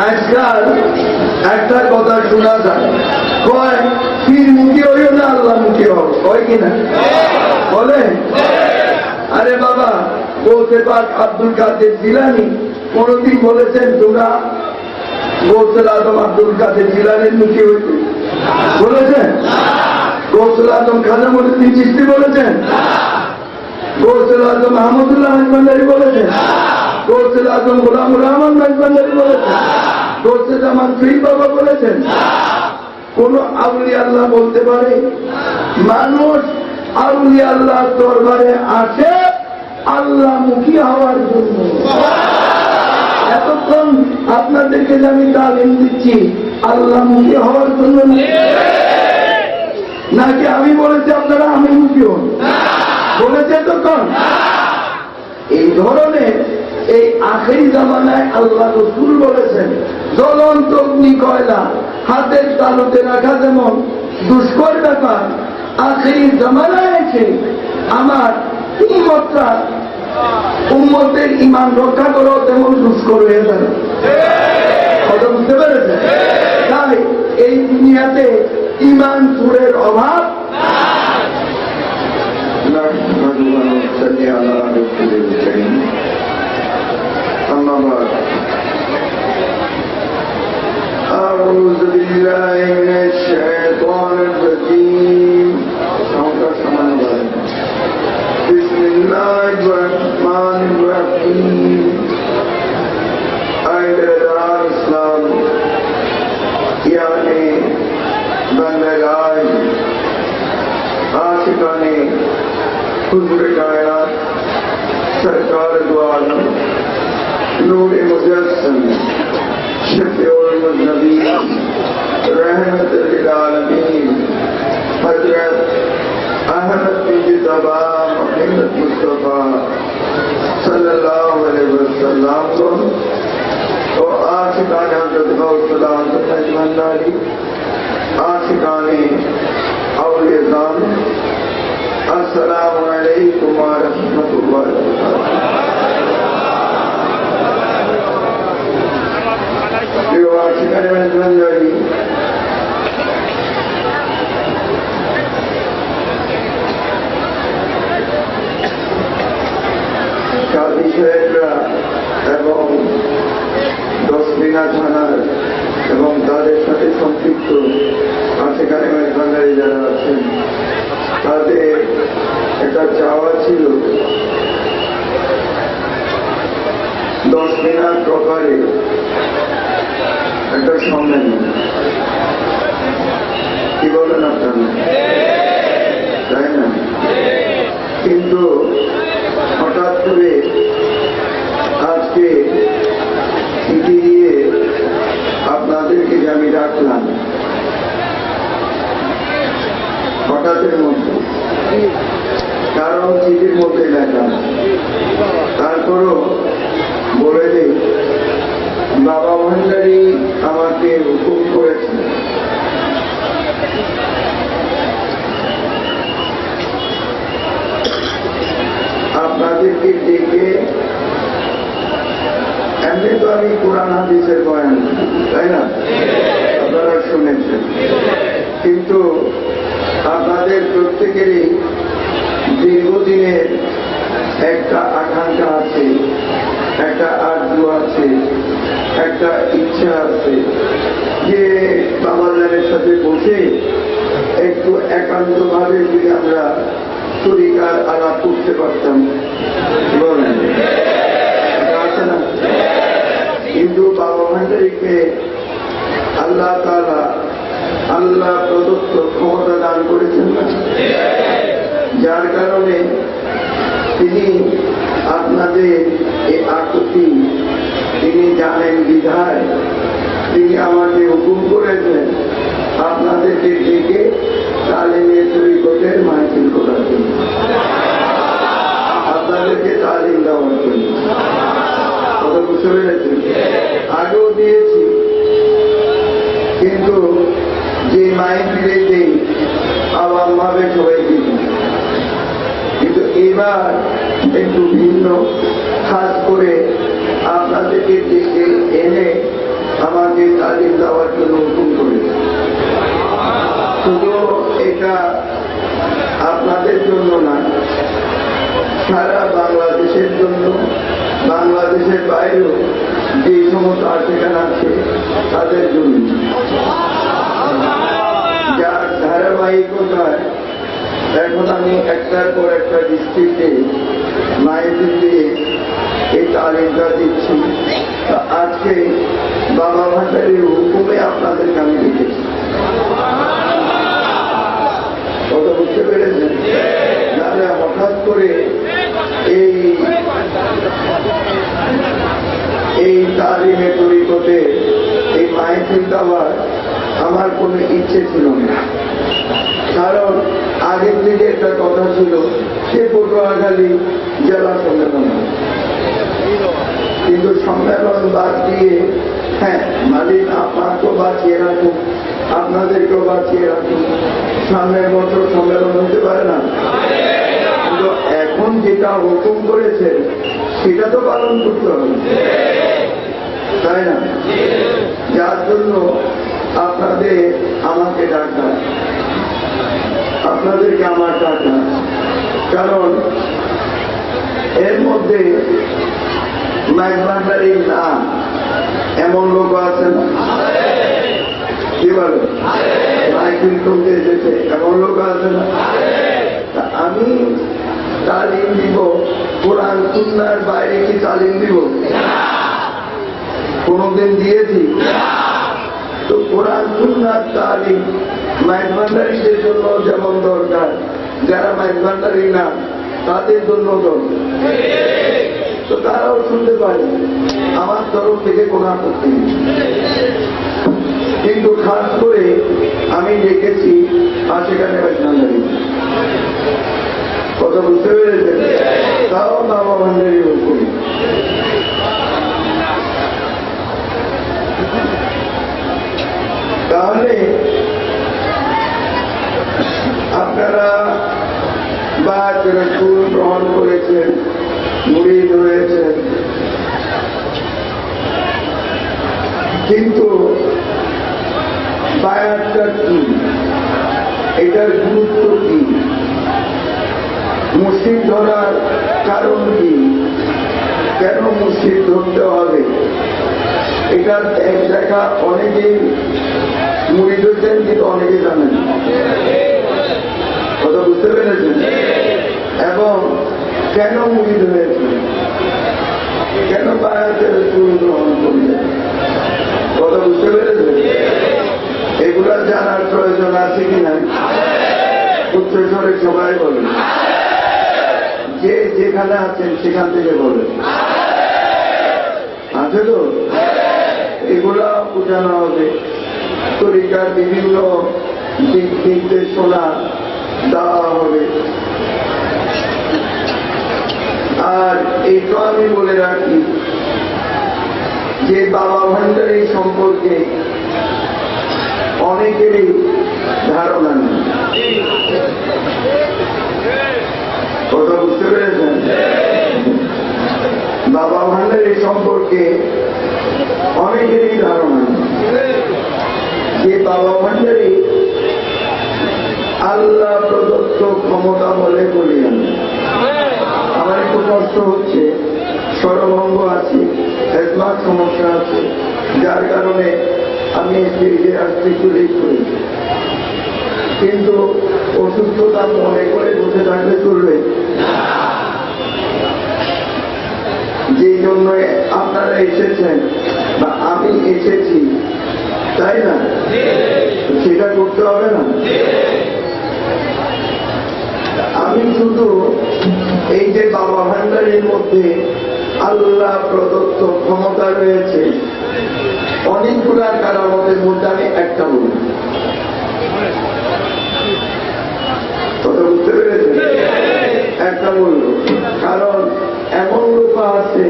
আজকাল একটা কথা শোনা যায়, কয় পীর মুখী হইও না আল্লাহ মুখী হও, কয় কিনা বলে? আরে বাবা, বলতে পার আব্দুল কাদের জিলানী কোনদিন বলেছেন তোমরা গৌসুল আজম আব্দুল কাদের জিলানীর মুখী হইতে? বলেছেন? গৌসুল আজম খাজা মঈনুদ্দিন চিশতি বলেছেন? গৌসুল আজম আহমদুল্লাহ ভান্ডারী বলেছেন? গৌসুল আজম গোলামুর রহমান ভান্ডারী বলেছেন? গৌসুল জামান পীর বাবা বলেছেন? কোন আউলিয়া আল্লাহ বলতে পারে? মানুষ আউলিয়া আল্লাহ দরবারে আসে আল্লাহমুখী হওয়ার জন্য। এতক্ষণ আপনাদেরকে যে আমি তালিম দিচ্ছি আল্লাহমুখী হওয়ার জন্য নাকি আমি বলেছি আপনারা আমি মুখী হন? বলেছে তখন এই ধরনের এই আখেরি জামানায় আল্লাহ রাসূল বলেছেন, জ্বলন্ত অগ্নি কয়লা হাতের তালুতে রাখা যেমন দুষ্কর ব্যাপার, আখেরি জামানায় এসে আমার উম্মতের ঈমান রক্ষা করো তেমন দুষ্কর হয়ে যাবে। কথা বুঝতে পেরেছেন? তাই এই দুনিয়াতে ঈমান চুরের অভাব أعوذ بالله من الشيطان الرجيم بسم الله الرحمن الرحيم आइदार इस्लाम यानी बंदगाह आशिकाने हुज़ूर कायनात सरकार दो आलम नूर मुजस्सम शफ़ीउल मुज़नबीन रहमतुल लिल आलमीन हज़रत अहमद बिन तबा मोहम्मद मुस्तफा सल्लल्लाहु अलैहि वसल्लम को और आशिकाने हज़रत गौसुल आज़म भांडारी, आशिकाने औलिया ज़ाम, अस्सलामु अलैकुम व रहमतुल्लाहि व बरकातुहू। आशिकाने भांडारी কাজী সাহেবরা এবং দশমিনা থানার এবং তাদের সাথে সম্পৃক্ত আশিকানে ভান্ডারী যারা আছেন তাদের একটা চাওয়া ছিল দশমিনার প্রকারে একটা সম্মেলন। কি বলেন আপনারা? তাই না? কিন্তু হঠাৎ করে আজকে চিঠি দিয়ে আপনাদেরকে যে আমি ডাকলাম হঠাৎের মধ্যে, কারণ চিঠির মধ্যে লেখা, তারপরও বলে দিই বাবা ভান্ডারী আমাকে হুকুম করেছেন আপনাদেরকে ডেকে, এমনি তো আমি কোরআন হাদিসের বয়ান, তাই না? আপনারা শুনেছেন, কিন্তু আপনাদের প্রত্যেকেরই দীর্ঘদিনের একটা আকাঙ্ক্ষা আছে, একটা আরজু আছে, একটা ইচ্ছা আছে যে বাবাজানের সাথে বসে একটু একান্তভাবে যদি আমরা তরিকার আলাপ করতে পারতাম। বলেন আছে না? কিন্তু বাবা ভান্ডারীকে আল্লাহ তাআলা আল্লাহ প্রদত্ত ক্ষমতা দান করেছেন না, যার কারণে তিনি আপনাদের এই আকুতি তিনি জানেন বিধায় তিনি আমাকে হুকুম করেছেন আপনাদেরকে ডেকে তালিমে তরিকতের মাহফিল করার জন্য, আপনাদেরকে তালিম দেওয়ার জন্য। কথা বুঝতে পেরেছেন? আগেও দিয়েছি, কিন্তু যে মাহফিলে দেই আওয়াম ভাবে সবাই দিই, কিন্তু এবার একটু ভিন্ন, খাস করে আপনাদেরকে ডেকে এনে তালিম দেওয়ার জন্য হুকুম করেছে। শুধু এটা আপনাদের জন্য না, সারা বাংলাদেশের জন্য, বাংলাদেশের বাইরেও যে সমস্ত আশেখান আছে তাদের জন্য, যার ধারাবাহিকতায় এখন আমি একটার পর একটা ডিস্ট্রিক্টে মাইকিং দিয়ে এই তালিমটা দিচ্ছি। আজকে বাবা ভান্ডারের হুকুমে আপনাদেরকে আমি দেখেছি। কথা বুঝতে পেরেছেন? তাহলে হঠাৎ করে এই তালিমে তরিকতে এই মাইকিং দেওয়ার আমার কোনো ইচ্ছে ছিল না। কারণ আগের থেকে একটা কথা ছিল সে পটুয়াখালী জেলা সম্মেলন, কিন্তু সম্মেলন বাদ দিয়ে, হ্যাঁ মালিক আপনাকেও বাঁচিয়ে রাখুন, আপনাদেরকেও বাঁচিয়ে রাখুন, সামনের বছর সম্মেলন হতে পারে না, কিন্তু এখন যেটা হুকুম করেছে সেটা তো পালন করতে হবে, তাই না? যার জন্য আপনাদের আমাকে ডাকা, আপনাদেরকে আমার ডাকা, কারণ এর মধ্যে মাইকভান্ডারির নাম এমন লোক আছে না, কি বলে মাইকিং করতে এসেছে এমন লোক আছে না। আমি তালিম দিব, কোরআন সুন্নাহর বাইরে কি তালিম দিব? কোনদিন দিয়েছি? তো কোরআন সুন্নাহর তালিম মাইকভান্ডারিদের জন্য যেমন দরকার, যারা মাইকভান্ডারি না তাদের জন্য দরকার, তো তারাও শুনতে পারে। আমার তরফ থেকে কোনো আপত্তি নেই, কিন্তু খাস করে আমি দেখেছি সেখানে মাইকভান্ডারি। কথা বুঝতে পেরেছেন? তাও বাবা ভান্ডারি হুকুম। তাহলে আপনারা বাদ রসুল গ্রহণ করেছেন, মুরিদ হয়েছেন, কিন্তু বায়াতটা কি, এটার গুরুত্ব কি, মুর্শিদ ধরার কারণ কি, কেন মুর্শিদ ধরতে হবে, এটার এক দেখা অনেকেই মুরিদ হয়েছেন কিন্তু অনেকে জানেন। কথা বুঝতে পেরেছেন? এবং কেন মুরিদ হয়েছে, কেন বায়াতের রাসূল গ্রহণ করলেন, কথা বুঝতে পেরেছেন? এগুলা জানার প্রয়োজন আছে কিনা উচ্চস্বরে সবাই বলেন, যে যেখানে আছেন সেখান থেকে বলেন। আছে তো? এগুলা বোঝানো হবে, তরিকার বিভিন্ন দিক নির্দেশনা দেওয়া হবে। আর এইটা আমি বলে রাখি যে বাবা ভান্ডারি সম্পর্কে অনেকেরই ধারণা নেই। কথা বুঝতে পেরেছেন? বাবা ভান্ডারি সম্পর্কে অনেকেরই ধারণা নেই যে বাবা ভান্ডারি আল্লাহ প্রদত্ত ক্ষমতা বলে বলি আমি। আমার একটু কষ্ট হচ্ছে, স্বরভঙ্গ আছে, হেজমার সমস্যা আছে, যার কারণে আমি স্টেজে আসতে একটু লেট করেছি, কিন্তু অসুস্থতা মনে করে বসে থাকলে চলবে। যে জন্য আপনারা এসেছেন বা আমি এসেছি, তাই না? সেটা করতে হবে না। আমি শুধু এই যে বাবা ভান্ডারের মধ্যে আল্লাহ প্রদত্ত ক্ষমতা রয়েছে অনেকগুলা কারামতের মধ্যে আমি একটা বলি। কথা বুঝতে পেরেছেন? একটা বলল, কারণ এমন লোক আছে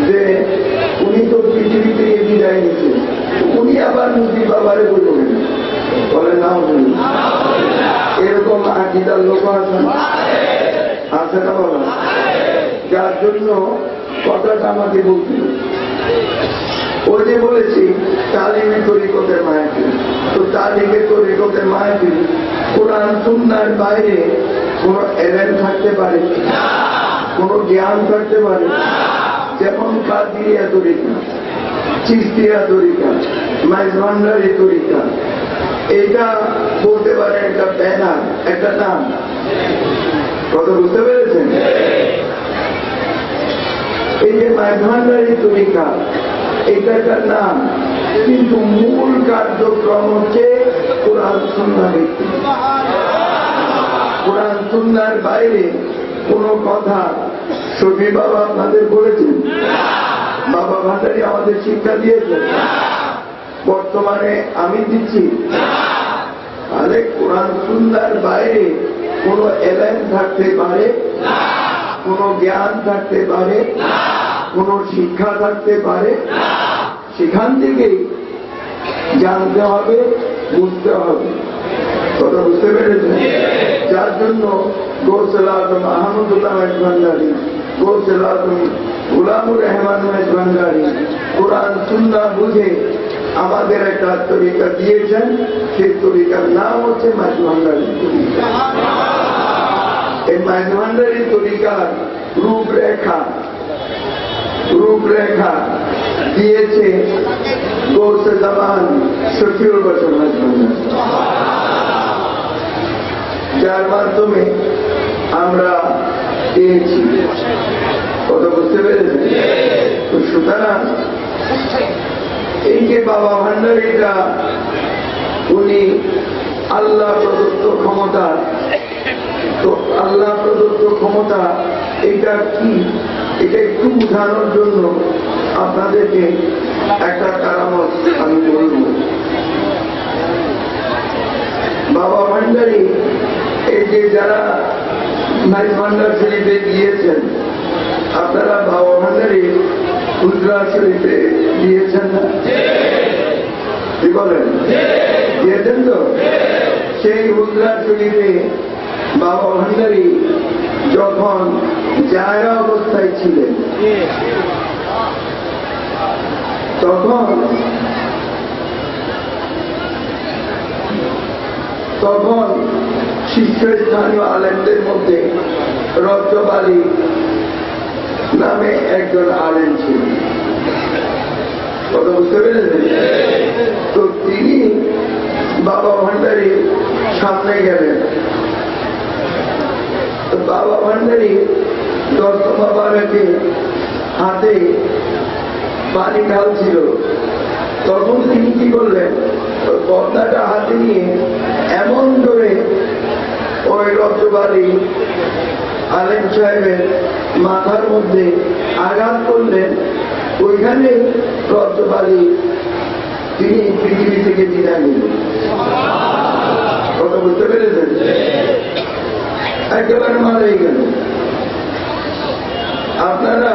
যে উনি তো পৃথিবী থেকে বিদায় নিচ্ছে, উনি আবার মুজিব বাবারে বলবেন, বলে না এরকম আকিদার লোক আছে না বাবা? যার জন্য কথাটা আমাকে বলছিল ওই যে বলেছি তালিমে তরিকতের মাহফিল, তো তালিমে তরিকতের মাহফিল কোরআন সুন্নাহর বাইরে কোন এলেম থাকতে পারে, কোন জ্ঞান থাকতে পারে? যেমন কাদিরিয়া তরিকা, চিশতিয়া তরিকা, মাইজভান্ডারি তরিকা, এটা বলতে পারে একটা ব্যানার, একটা নাম। কথা বুঝতে পেরেছেন? এই যে মাইজভান্ডারি তরিকা, এটা একটা নাম, কিন্তু মূল কার্যক্রম হচ্ছে কোরআন সুন্নাহ ভিত্তিক। কোরআন সুন্নাহর বাইরে কোন কথা শফি বাবা আপনাদের বলেছেন? বাবা ভান্ডারী আমাদের শিক্ষা দিয়েছেন, বর্তমানে আমি দিচ্ছি। তাহলে কোরআন সুন্নাহর বাইরে কোন এলেম থাকতে পারে, কোন জ্ঞান থাকতে পারে, কোন শিক্ষা থাকতে পারে? সেখান থেকেই জানতে হবে, বুঝতে হবে। কথা বুঝতে পেরেছেন? যার জন্য গৌসুল আজম আহমদুল্লাহ মেজভান্ডারী, গৌসুল আজম গুলামুর রহমান মেজভান্ডারী কোরআন সুন্নাহ বুঝে আমাদের একটা তরিকা দিয়েছেন। সেই তরিকার নাম হচ্ছে মেজভান্ডারী তরিকা। এই মেজভান্ডারী তরিকার রূপরেখা দিয়েছে গৌসে জামান শফিউল বশর মেজভান্ডারী, যার মাধ্যমে আমরা পেয়েছি। কথা বুঝতে পেরেছেন? তো সুতরাং এই যে বাবা ভান্ডারীটা, উনি আল্লাহ প্রদত্ত ক্ষমতা। তো আল্লাহ প্রদত্ত ক্ষমতা এটা কি, এটা একটু বোঝানোর জন্য আপনাদেরকে একটা কারামত আমি বলব। বাবা ভান্ডারী এই যে যারা মেজভান্ডার শরীফে গিয়েছেন, আপনারা বাবা ভান্ডারী হুজরা শরীফে গিয়েছেন না? কি বলেন? গিয়েছেন তো? সেই হুজরা শরীফে বাবা ভান্ডারী যখন জায়রা অবস্থায় ছিলেন, তখন শীর্ষস্থানীয় আলেমদের মধ্যে রজব আলী নামে একজন আলেম ছিলেন। কথা বুঝতে পেরেছেন? তো তিনি বাবা ভান্ডারীর সামনে গেলেন। তো বাবা ভান্ডারী দশমা বাবাকে হাতে পানি ঢালছিল। তখন তিনি কি করলেন? বন্ধাটা হাতে নিয়ে এমন করে ওই রজব আলী আলেম সাহেবের মাথার মধ্যে আঘাত করলেন। ওইখানে রজব আলী তিনি পৃথিবী থেকে বিদায় নিলেন। কথা বুঝতে পেরেছেন? একেবারে মারাই গেল। আপনারা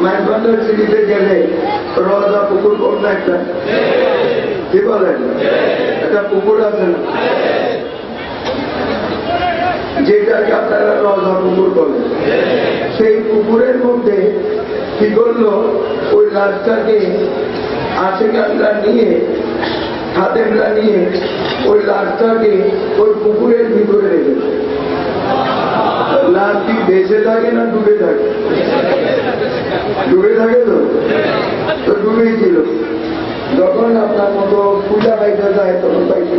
মেজভান্ডার শরীফে গেলে রজা পুকুর কোন একটা, কি বলেন? একটা পুকুর আছে না, যেটাকে আপনারা রজা পুকুর বলেন। সেই পুকুরের মধ্যে কি করলো? ওই লাশটাকে আশেকানরা নিয়ে, খাদেমরা নিয়ে ওই লাশটাকে ওই পুকুরের ভিতরে রেখেছে। লাশটি বেঁচে থাকে না ডুবে থাকে? ডুবে থাকে। তো ডুবেই ছিল। যখন আপনার মতো পূজা পাইতে যায় তখন পাইতে,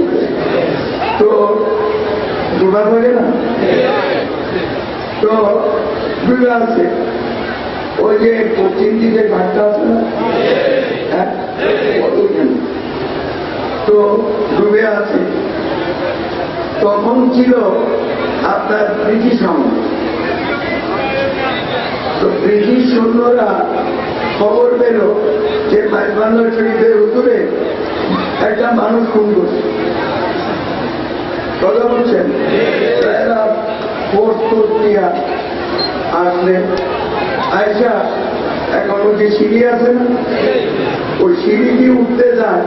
তো ডুবা থাকে না? তো ডুবে আছে। ওই যে পশ্চিম দিকে ঘাটটা আছে না, তো ডুবে আছে। তখন ছিল আপনার ব্রিটিশ আমল। তো ব্রিটিশ সৈন্যরা খবর পেল যে মেজভান্ডার শরীফের উত্তরে একটা মানুষ খুন করছে। কথা বলছেন? এরা ফোর্স নিয়ে আসলেন। আয়সা এখন ওই যে সিঁড়ি আছে না, ওই সিঁড়ি দিয়ে উঠতে যায়,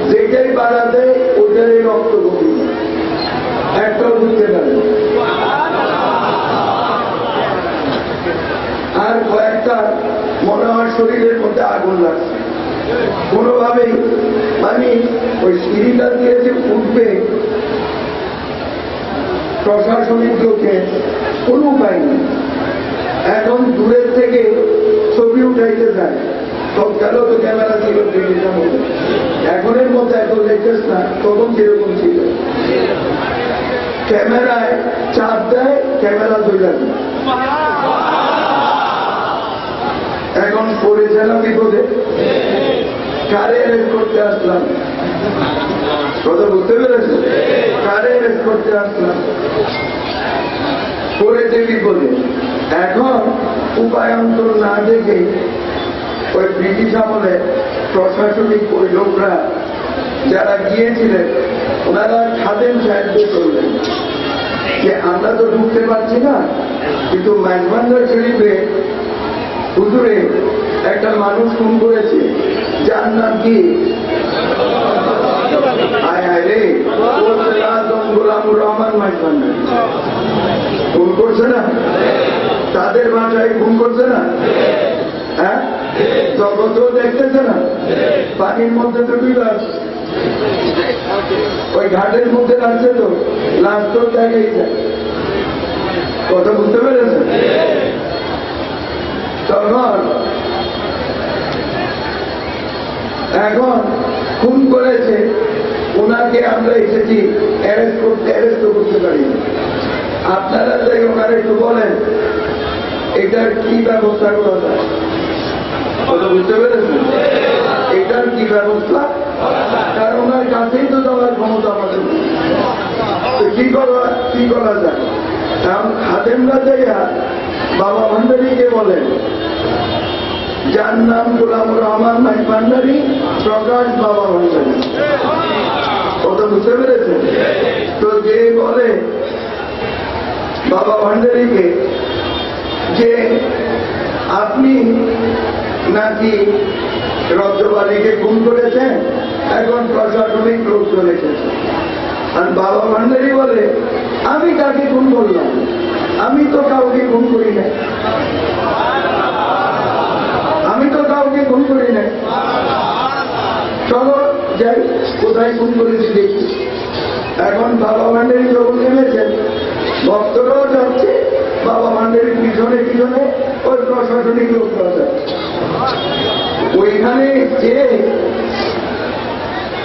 যেটাই বাড়া দেয় ওটারই রক্ত বমি, একটাও উঠতে পারে। আর কয়েকটা মনে হয় শরীরের মধ্যে আগুন লাগছে। কোনোভাবেই মানে ওই সিঁড়িটা দিয়ে যে উঠবে প্রশাসনিক লোকে কোনো উপায় নেই। এখন দূরের থেকে ছবি উঠাইতে যায়, সবকালও তো ক্যামেরা ছিল ব্রিটিশের মধ্যে, এখনের মতো এত লেটেস্ট না, তখন যেরকম ছিল। ক্যামেরায় চাপ দেয়, ক্যামেরা ধরে যায়। এখন পড়েছে না বিপদে, কারে অ্যারেস্ট করতে আসলাম, কথা বুঝতে পেরেছে? কারে অ্যারেস্ট করতে আসলাম, পড়েছে বিপদে। এখন উপায়ন্তর না দেখে ওই ব্রিটিশ আমলে প্রশাসনিক ওই লোকরা যারা গিয়েছিলেন ওনারা খাদেম সাহায্য করলেন যে আমরা তো ঢুকতে পারছি না, কিন্তু মেজবান্ডার শরীফে হুজুরে একটা মানুষ খুন করেছে, যার নাম কি আয় আয় রে গোলামুর রহমান মেজবান্ডার খুন করছে না, তাদের ভাষায় খুন করছে না, হ্যাঁ জগৎও দেখতেছে না, পানির মধ্যে তো ডুবে আসছে, ওই ঘাটের মধ্যে আসছে তো লাশ তো জায়গায় যায়, কথা বুঝতে পেরেছে? তখন এখন খুন করেছে ওনাকে আমরা এসেছি অ্যারেস্ট করতে পারি। আপনারা যাই ওনারা একটু বলেন এটার কি ব্যবস্থা করা যায়, কথা বুঝতে পেরেছেন? এটার কি ব্যবস্থা, কারণ ওনার কাছেই তো যাওয়ার ক্ষমতা আমাদের, কি করা যায়? কারণ খাদেমরা যাইয়া বাবা ভান্ডারীকে বলেন, যার নাম গোলামুর রহমান ভান্ডারী, প্রকাশ বাবা ভান্ডারী, কথা বুঝতে পেরেছেন? তো যে বলে বাবা ভান্ডারীকে যে আপনি নাকি রজ্জবাদীকে খুন করেছেন, এখন প্রশাসনিক লোক চলে এসেছে, আর বাবা ভান্ডারী বলে আমি কাকে খুন করলাম, আমি তো কাউকে খুন করি না, আমি তো কাউকে খুন করি না, চলো যাই কোথায় খুন করেছি দেখি। এখন বাবা ভান্ডারী যখন নেমেছেন, ভক্তরাও যাচ্ছে, বাবা ভান্ডারীর পিছনে পিছনে ওই প্রশাসনিক লোকরা যাচ্ছে। ওইখানে যে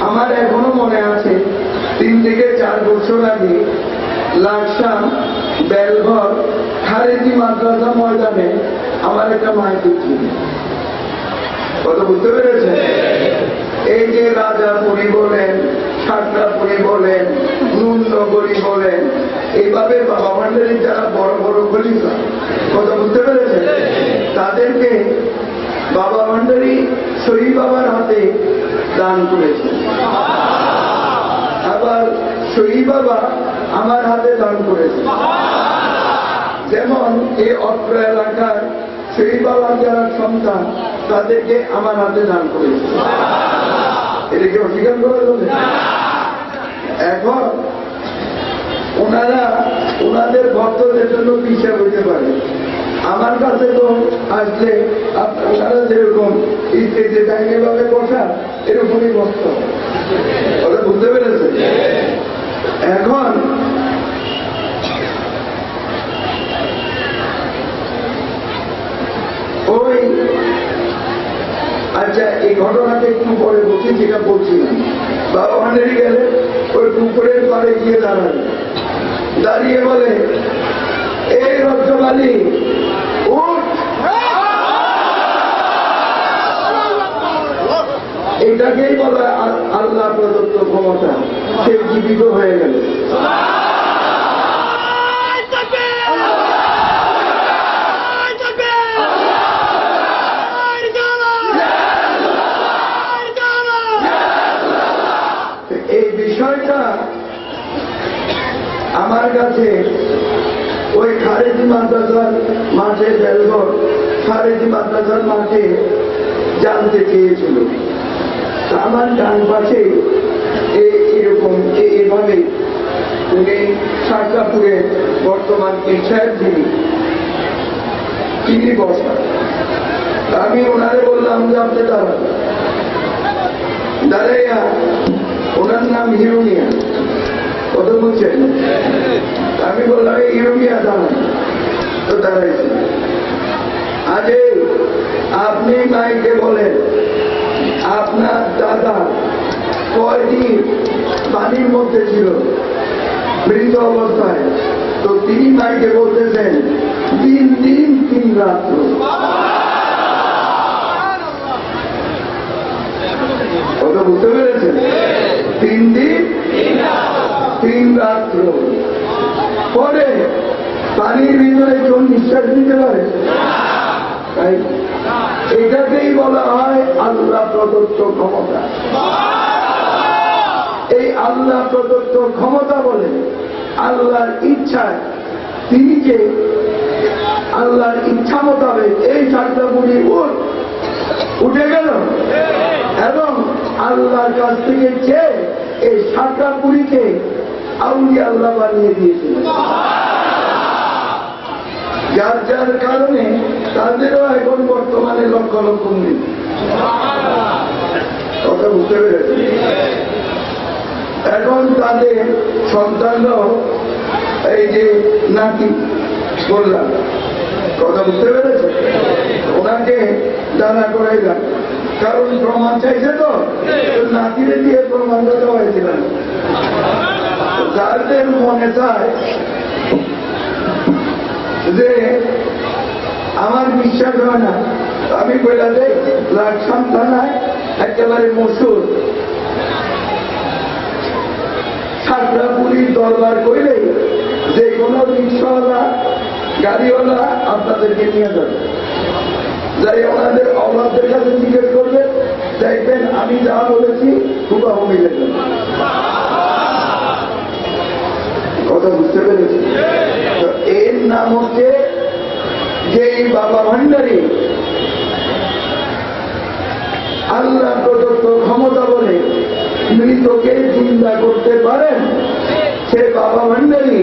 আমার এখনো মনে আছে 3 থেকে 4 বছর আগে লাকসাম বেলঘর খারেজি মাদ্রাসা ময়দানে আমার একটা মাইক ছিল, কথা বুঝতে পেরেছে? এই যে রাজাপুরী বলেন, সাতরাপুরী বলেন, নুননগরী বলেন, এইভাবে বাবা ভান্ডারীর যারা বড় বড় খলিফা, কথা বুঝতে পেরেছে, তাদেরকে বাবা ভান্ডারী শহীদ বাবার হাতে দান করেছে, আবার শহীদ বাবা আমার হাতে দান করেছে। যেমন এই অত্র এলাকার শহীদ বাবার যারা সন্তান তাদেরকে আমার হাতে দান করেছে, এটাকে অস্বীকার করা যাবে? এখন ওনারা ওনাদের ভক্তদের জন্য পিছিয়ে হইতে পারে, আমার কাছে তো আসলে ওনারা যেরকম স্টেজে টাইমে ভাবে বসা এরকমই ভক্ত, ওরা বুঝতে পেরেছে? এখন ওই আচ্ছা এই ঘটনাটা একটু পরে বলছি, যেটা বলছিলাম বাবা ভান্ডারী গেলে ওই পুকুরের পাড়ে গিয়ে দাঁড়াবে, দাঁড়িয়ে বলে এই রজ্জবালী উঠ, এটাকেই বলে আল্লাহ প্রদত্ত ক্ষমতা, সে জীবিত হয়ে গেল। এই বিষয়টা আমার কাছে ওই খারেজি মাদ্রাসার মাঠে বেলঘর খারেজি মাদ্রাসার মাঠে জানতে চেয়েছিল। আমার ডান পাশে এরকম এইভাবে উনি শারজাপুরে বর্তমান সাহেব তিনি বসা। আমি ওনারে বললাম যে আপনি দাঁড়ান, দাঁড়াইয়া, ওনার নাম হিরুনিয়া, কত বলছেন? আমি বললাম এই হিরুনিয়া দাঁড়ান, তো দাঁড়াইছে। আগে আপনি মাইকে বলেন আপনার দাদা কয়দিন পানির মধ্যে ছিল মৃত অবস্থায়, তো তিনি মাইকে বলতেছেন 3 দিন 3 রাত্র। কথা বুঝতে পেরেছেন? 3 দিন 3 রাত্র। পরে পানির ভিতরে কেউ নিঃশ্বাস দিতে পারে? এটাকেই বলা হয় আল্লাহ প্রদত্ত ক্ষমতা। এই আল্লাহ প্রদত্ত ক্ষমতা বলে আল্লাহর ইচ্ছায় তিনি যে আল্লাহর ইচ্ছা মোতাবেক এই 4টা বুড়ি উঠে গেল এবং আল্লাহর কাছ থেকে চেয়ে এই 7টা বুড়িকে আউলিয়া আল্লাহ বানিয়ে দিয়েছিল, যার যার কারণে তাদেরও এখন বর্তমানে লক্ষ লক্ষ মৃত্যু। কথা বুঝতে পেরেছে? এখন তাদের সন্তানরাও এই যে নাতি বললাম, কথা বুঝতে পেরেছে, ওনাকে দাঁড়া করাইলাম, কারণ প্রমাণ চাইছে, তো নাতিরে দিয়ে প্রমাণ দেওয়া হয়েছিল। তাদের মনে চায় যে আমার বিশ্বাস হয় না, আমি বলে দেই লাকসাম থানায় একেবারে মশুর 7টা পুলিশ দরবার করলে যে কোনো রিক্সাওয়ালা গাড়িওয়ালা আপনাদেরকে নিয়ে যাবে, যাই ওনাদের অভাবদের কাছে জিজ্ঞেস করবে, দেখবেন আমি যা বলেছি হুবাহু মিলে যাবে। কথা বুঝতে পেরেছি? এর নাম হচ্ছে যে বাবা ভান্ডারী আল্লাহ প্রদত্ত ক্ষমতা বলে মৃতকে চিন্তা করতে পারেন, সে বাবা ভান্ডারী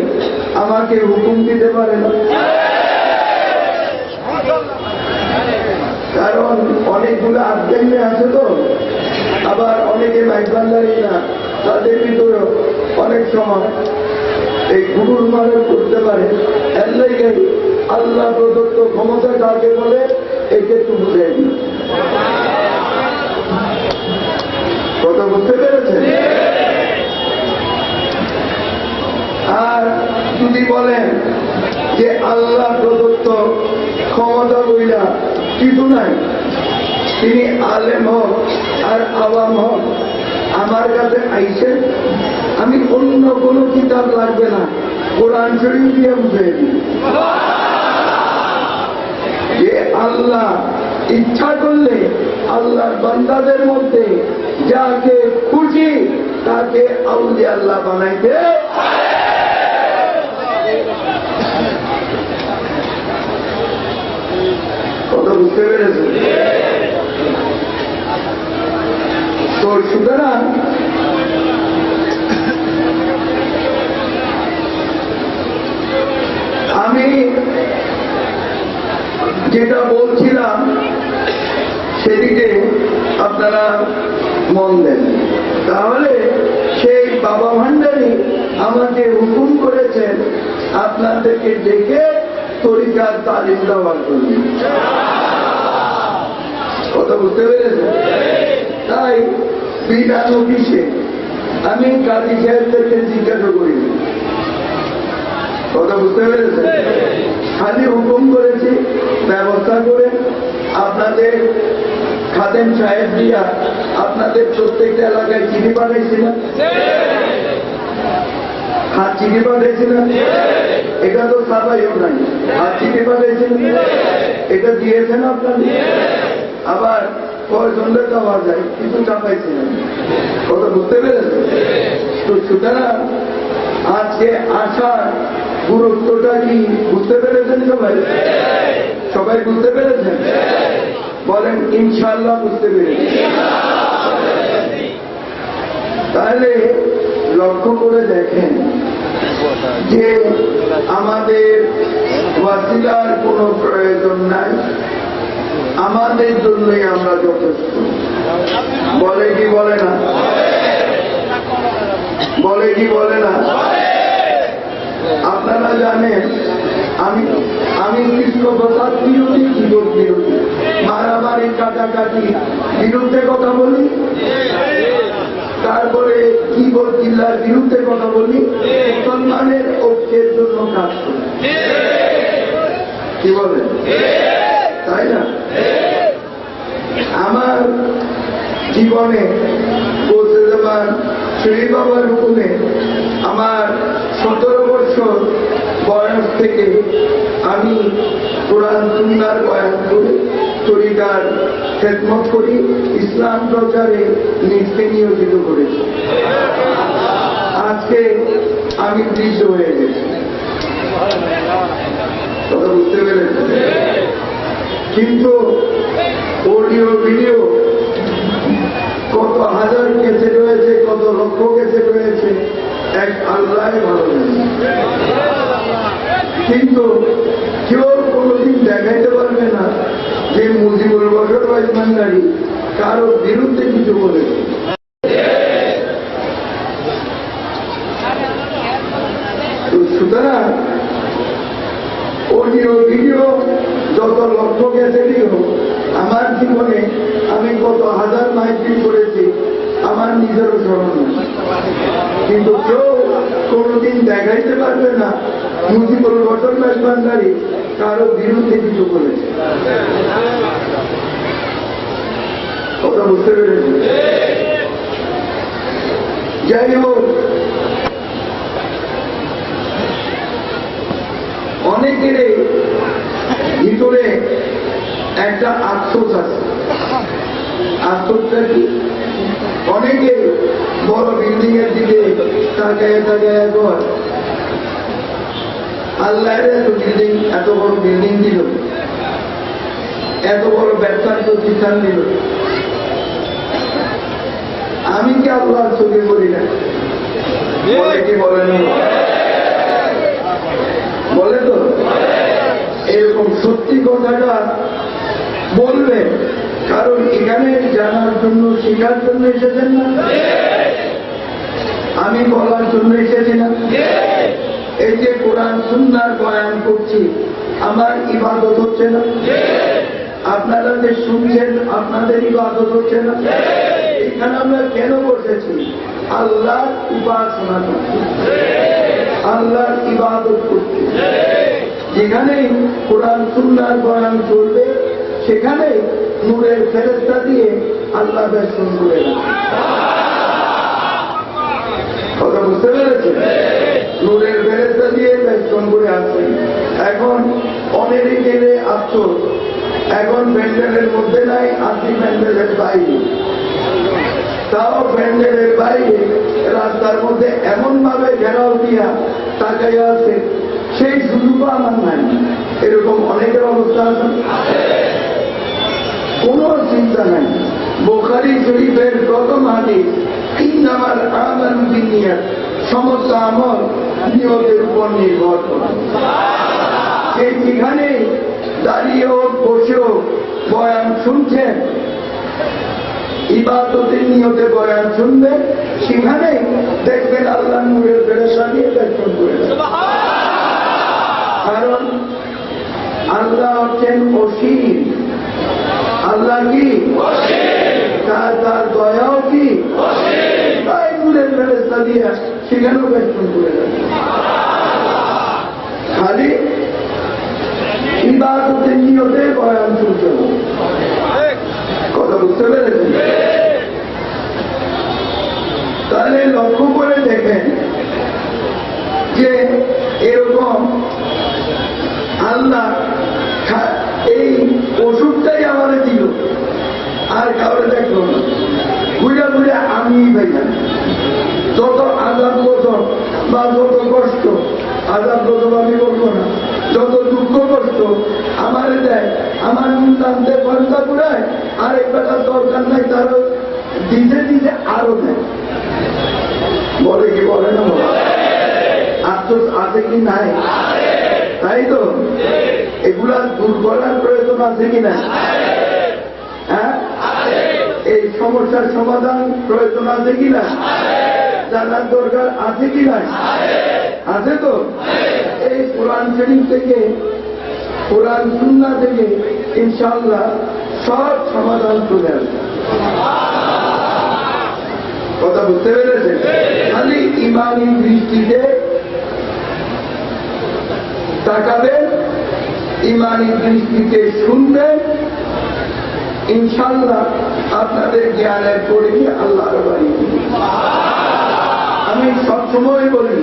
আমাকে হুকুম দিতে পারে না। কারণ অনেকগুলো আজ্ঞানে আছে, তো আবার অনেকে মাইক ভান্ডারী না, তাদের ভিতরে অনেক সময় এই গুরুর মারে করতে পারে। এর লাগে আল্লাহ প্রদত্ত ক্ষমতা কাকে বলে একে একটু বুঝে দিই। কথা বুঝতে পেরেছেন? আর যদি বলেন যে আল্লাহ প্রদত্ত ক্ষমতা বইলা কিছু নাই, তিনি আলেম হক আর আওয়াম হক আমার কাছে আইসে, আমি অন্য কোনো কিতাব লাগবে না, কোরআন শরীফ দিয়ে বুঝে দিই যে আল্লাহ ইচ্ছা করলে আল্লাহর বান্দাদের মধ্যে যাকে খুশি তাকে আউলিয়া আল্লাহ বানাইতে। কথা বুঝতে পেরেছে? তো সুতরাং আমি যেটা বলছিলাম সেদিকে আপনারা মন দেন, তাহলে সেই বাবা ভান্ডারী আমাকে হুকুম করেছেন আপনাদেরকে ডেকে তরিকার তালিম দেওয়ার জন্য। কথা বুঝতে পেরেছেন? তাই বিনা নোটিশে আমি কাজী সাহেবদেরকে জিজ্ঞাসা করিনি। কথা বুঝতে পেরেছেন? খালি হুকুম করেছি ব্যবস্থা করে আপনাদের খাদেম সাহেব দিয়া আপনাদের প্রত্যেকটা এলাকায় চিঠি পাঠাইছিলাম। হাত চিঠি পাঠাইছিলাম, এটা তো সাবাইও নাই, হাত চিঠি পাঠাইছিলেন, এটা দিয়েছেন আপনাদের। আবার কয়জনকে দেওয়া যায় কিছু চাপাইছিলেন। কথা বুঝতে পেরেছেন? তো সুতরাং আজকে আসার গুরুত্বটা কি বুঝতে পেরেছেন সবাই? সবাই বুঝতে পেরেছেন? বলেন ইনশাআল্লাহ বুঝতে পেরেছি। তাহলে লক্ষ্য করে দেখেন যে আমাদের ওয়াসিলার কোনো প্রয়োজন নাই, আমাদের জন্যই আমরা যথেষ্ট। বলে কি বলে না? কি বলে না? আপনারা জানেন আমি আমি কৃষ্ণপ্রসাদ বিরোধী, জীবন বিরোধী, মারামারি কাটাকাটি বিরুদ্ধে কথা বলি, তারপরে জীবন জিল্লার বিরুদ্ধে কথা বলি, মুসলমানের ঐক্যের জন্য কাজ করি। কি বলেন? তাই না? আমার জীবনে বলতে যাবার শ্রী বাবার হুকুমে আমার 17 বছর বয়স থেকে আমি কোরআন সুন্নাহর বয়ান করি, তরিকার খেদমত করি, ইসলাম প্রচারে নিজকে নিয়োজিত করেছি। আজকে আমি বৃদ্ধ হয়ে গেছি, কথা বুঝতে পেরেছেন? কিন্তু অডিও ভিডিও কত হাজার কেসে রয়েছে, কত লক্ষ কেসে রয়েছে, এক আল্লাহ ভালো জানে। কিন্তু কেউ কোনোদিন দেখাইতে পারবে না যে মুজিবুল বশর ভান্ডারী কারো বিরুদ্ধে কিছু বলেছে। সুতরাং অডিও ভিডিও যত লক্ষ কেসেরই হোক, আমার জীবনে আমি কত হাজার মাইকিং করেছি আমার নিজেরও স্মরণ নেই। কিন্তু কেউ কোনোদিন দেখাইতে পারবে না মুজিবুল বশর ভান্ডারী কারো বিরুদ্ধে কিছু বলেছে। কথা বুঝতে পেরেছি? যাই হোক, অনেকের ভিতরে একটা আফসোস আছে। আফসোসটা কি? অনেকে বড় বিল্ডিং এর দিকে তাকায় তাকায় পর আল্লাহর এত বিল্ডিং, এত বড় বিল্ডিং দিল, এত বড় ব্যবসার প্রতিষ্ঠান দিল, আমি কি আল্লাহর ছবি করি না? বলে কি বলে না? বলে তো। এরকম সত্যি কথাটা বলবে, কারণ এখানে জানার জন্য, শেখার জন্য এসেছেন না? আমি বলার জন্য এসেছি না? এই যে কোরআন সুন্নাহর বয়ান করছি, আমার ইবাদত হচ্ছে না? আপনারা যে শুনছেন, আপনাদের ইবাদত হচ্ছে না? এখানে আমরা কেন বসেছি? আল্লাহর উপাসনা করছি, আল্লাহর ইবাদত করছি। যেখানেই কোরআন সুন্নাহর বয়ান চলবে, সেখানে নূরের ফেরেশতা দিয়ে আল্লাহ বেষ্টন করে না। কথা বুঝতে পেরেছেন? নূরের ফেরেশতা দিয়ে বেষ্টন করে আছে। এখন অনেকে গেলে আফসোস, এখন প্যান্ডেলের মধ্যে নাই, আপনি প্যান্ডেলের বাইরে। তাও প্যান্ডেলের বাইরে রাস্তার মধ্যে এমন ভাবে ঘেরাও দিয়া তাকাই আছে, সেই সুযোগও আমার নাই। এরকম অনেকের অবস্থা আছে, কোন চিন্তা নাই। বুখারী শরীফের প্রথম হাদিস, ইন্নামাল আমালু বিন্নিয়াত, সমস্ত আমল নিয়তের উপর নির্ভর করে। সেই যেখানে দাঁড়িয়েও বসেও বয়ান শুনছেন, ইবাদতের নিয়তে বয়ান শুনবেন, সেখানে দেখবেন আল্লাহ নূরের ফেরেশতা দিয়ে বেষ্টন করে দেন। কারণ আল্লাহ হচ্ছেন অসীম। আল্লাহ কি? তার দয়াও কি? তাই নূরের ফেরেশতা দিয়ে সেখানেও বেষ্টন করে দেন। খালি ইবাদতের নিয়তে বয়ান শুনতে হবে। কথা বুঝতে পেরেছেন? তাহলে লক্ষ্য করে দেখেন যে এরকম আল্লাহ এই ওষুধটাই আমাদের দিল, আর কাউরে দেখলো না। ঘুরে ঘুরে আমি ভাইলাম যত আজাব কত বা যত কষ্ট, আজাব কত আমি বলবো না, যত দুঃখ কষ্ট আমার দেয়, আমার টানতে পান্তা পুরায়, আর একবার দরকার নাই, তারও দিতে দিতে আরো দেয়। বলে কি বলে না? আফসোস আছে কি নাই? তাই তো, এগুলা দূর করার প্রয়োজন আছে কিনা? হ্যাঁ, এই সমস্যার সমাধান প্রয়োজন আছে কিনা? জানার দরকার আছে কি নাই? আছে তো? এই কোরআন শরীফ থেকে, কোরআন সুন্নাহ থেকে ইনশাআল্লাহ সব সমাধান চলে আসবে। কথা বুঝতে পেরেছেন? খালি ইমানি দৃষ্টিতে তাকাবেন, ইমানি দৃষ্টিতে শুনবেন, ইনশাআল্লাহ আপনাদের জ্ঞানের পরিধি আল্লাহর বাড়ি। আমি সবসময় বলি,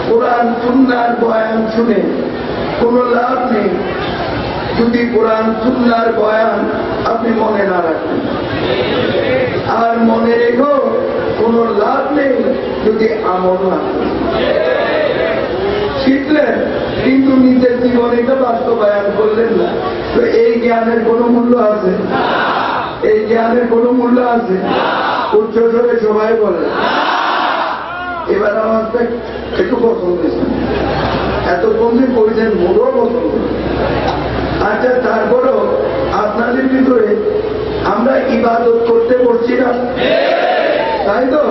কোরআন সুন্নাহর বয়ান শুনে কোনো লাভ নেই যদি কোরআন সুন্নাহর বয়ান আপনি মনে না রাখেন, আর মনে রেখো কোনো লাভ নেই যদি আমল না শিখলেন কিন্তু নিজের জীবনে তো বাস্তবায়ন করলেন না, তো এই জ্ঞানের কোনো মূল্য আছে? এই জ্ঞানের কোনো মূল্য আছে? উচ্চ স্বরে সবাই বলে। এবার আমাকে একটু পছন্দ দিয়েছেন, এত কমে করেছেন, মোটেও পছন্দ। আচ্ছা, তারপরেও আপনাদের ভিতরে আমরা ইবাদত করতে বসছি না, তাই তো?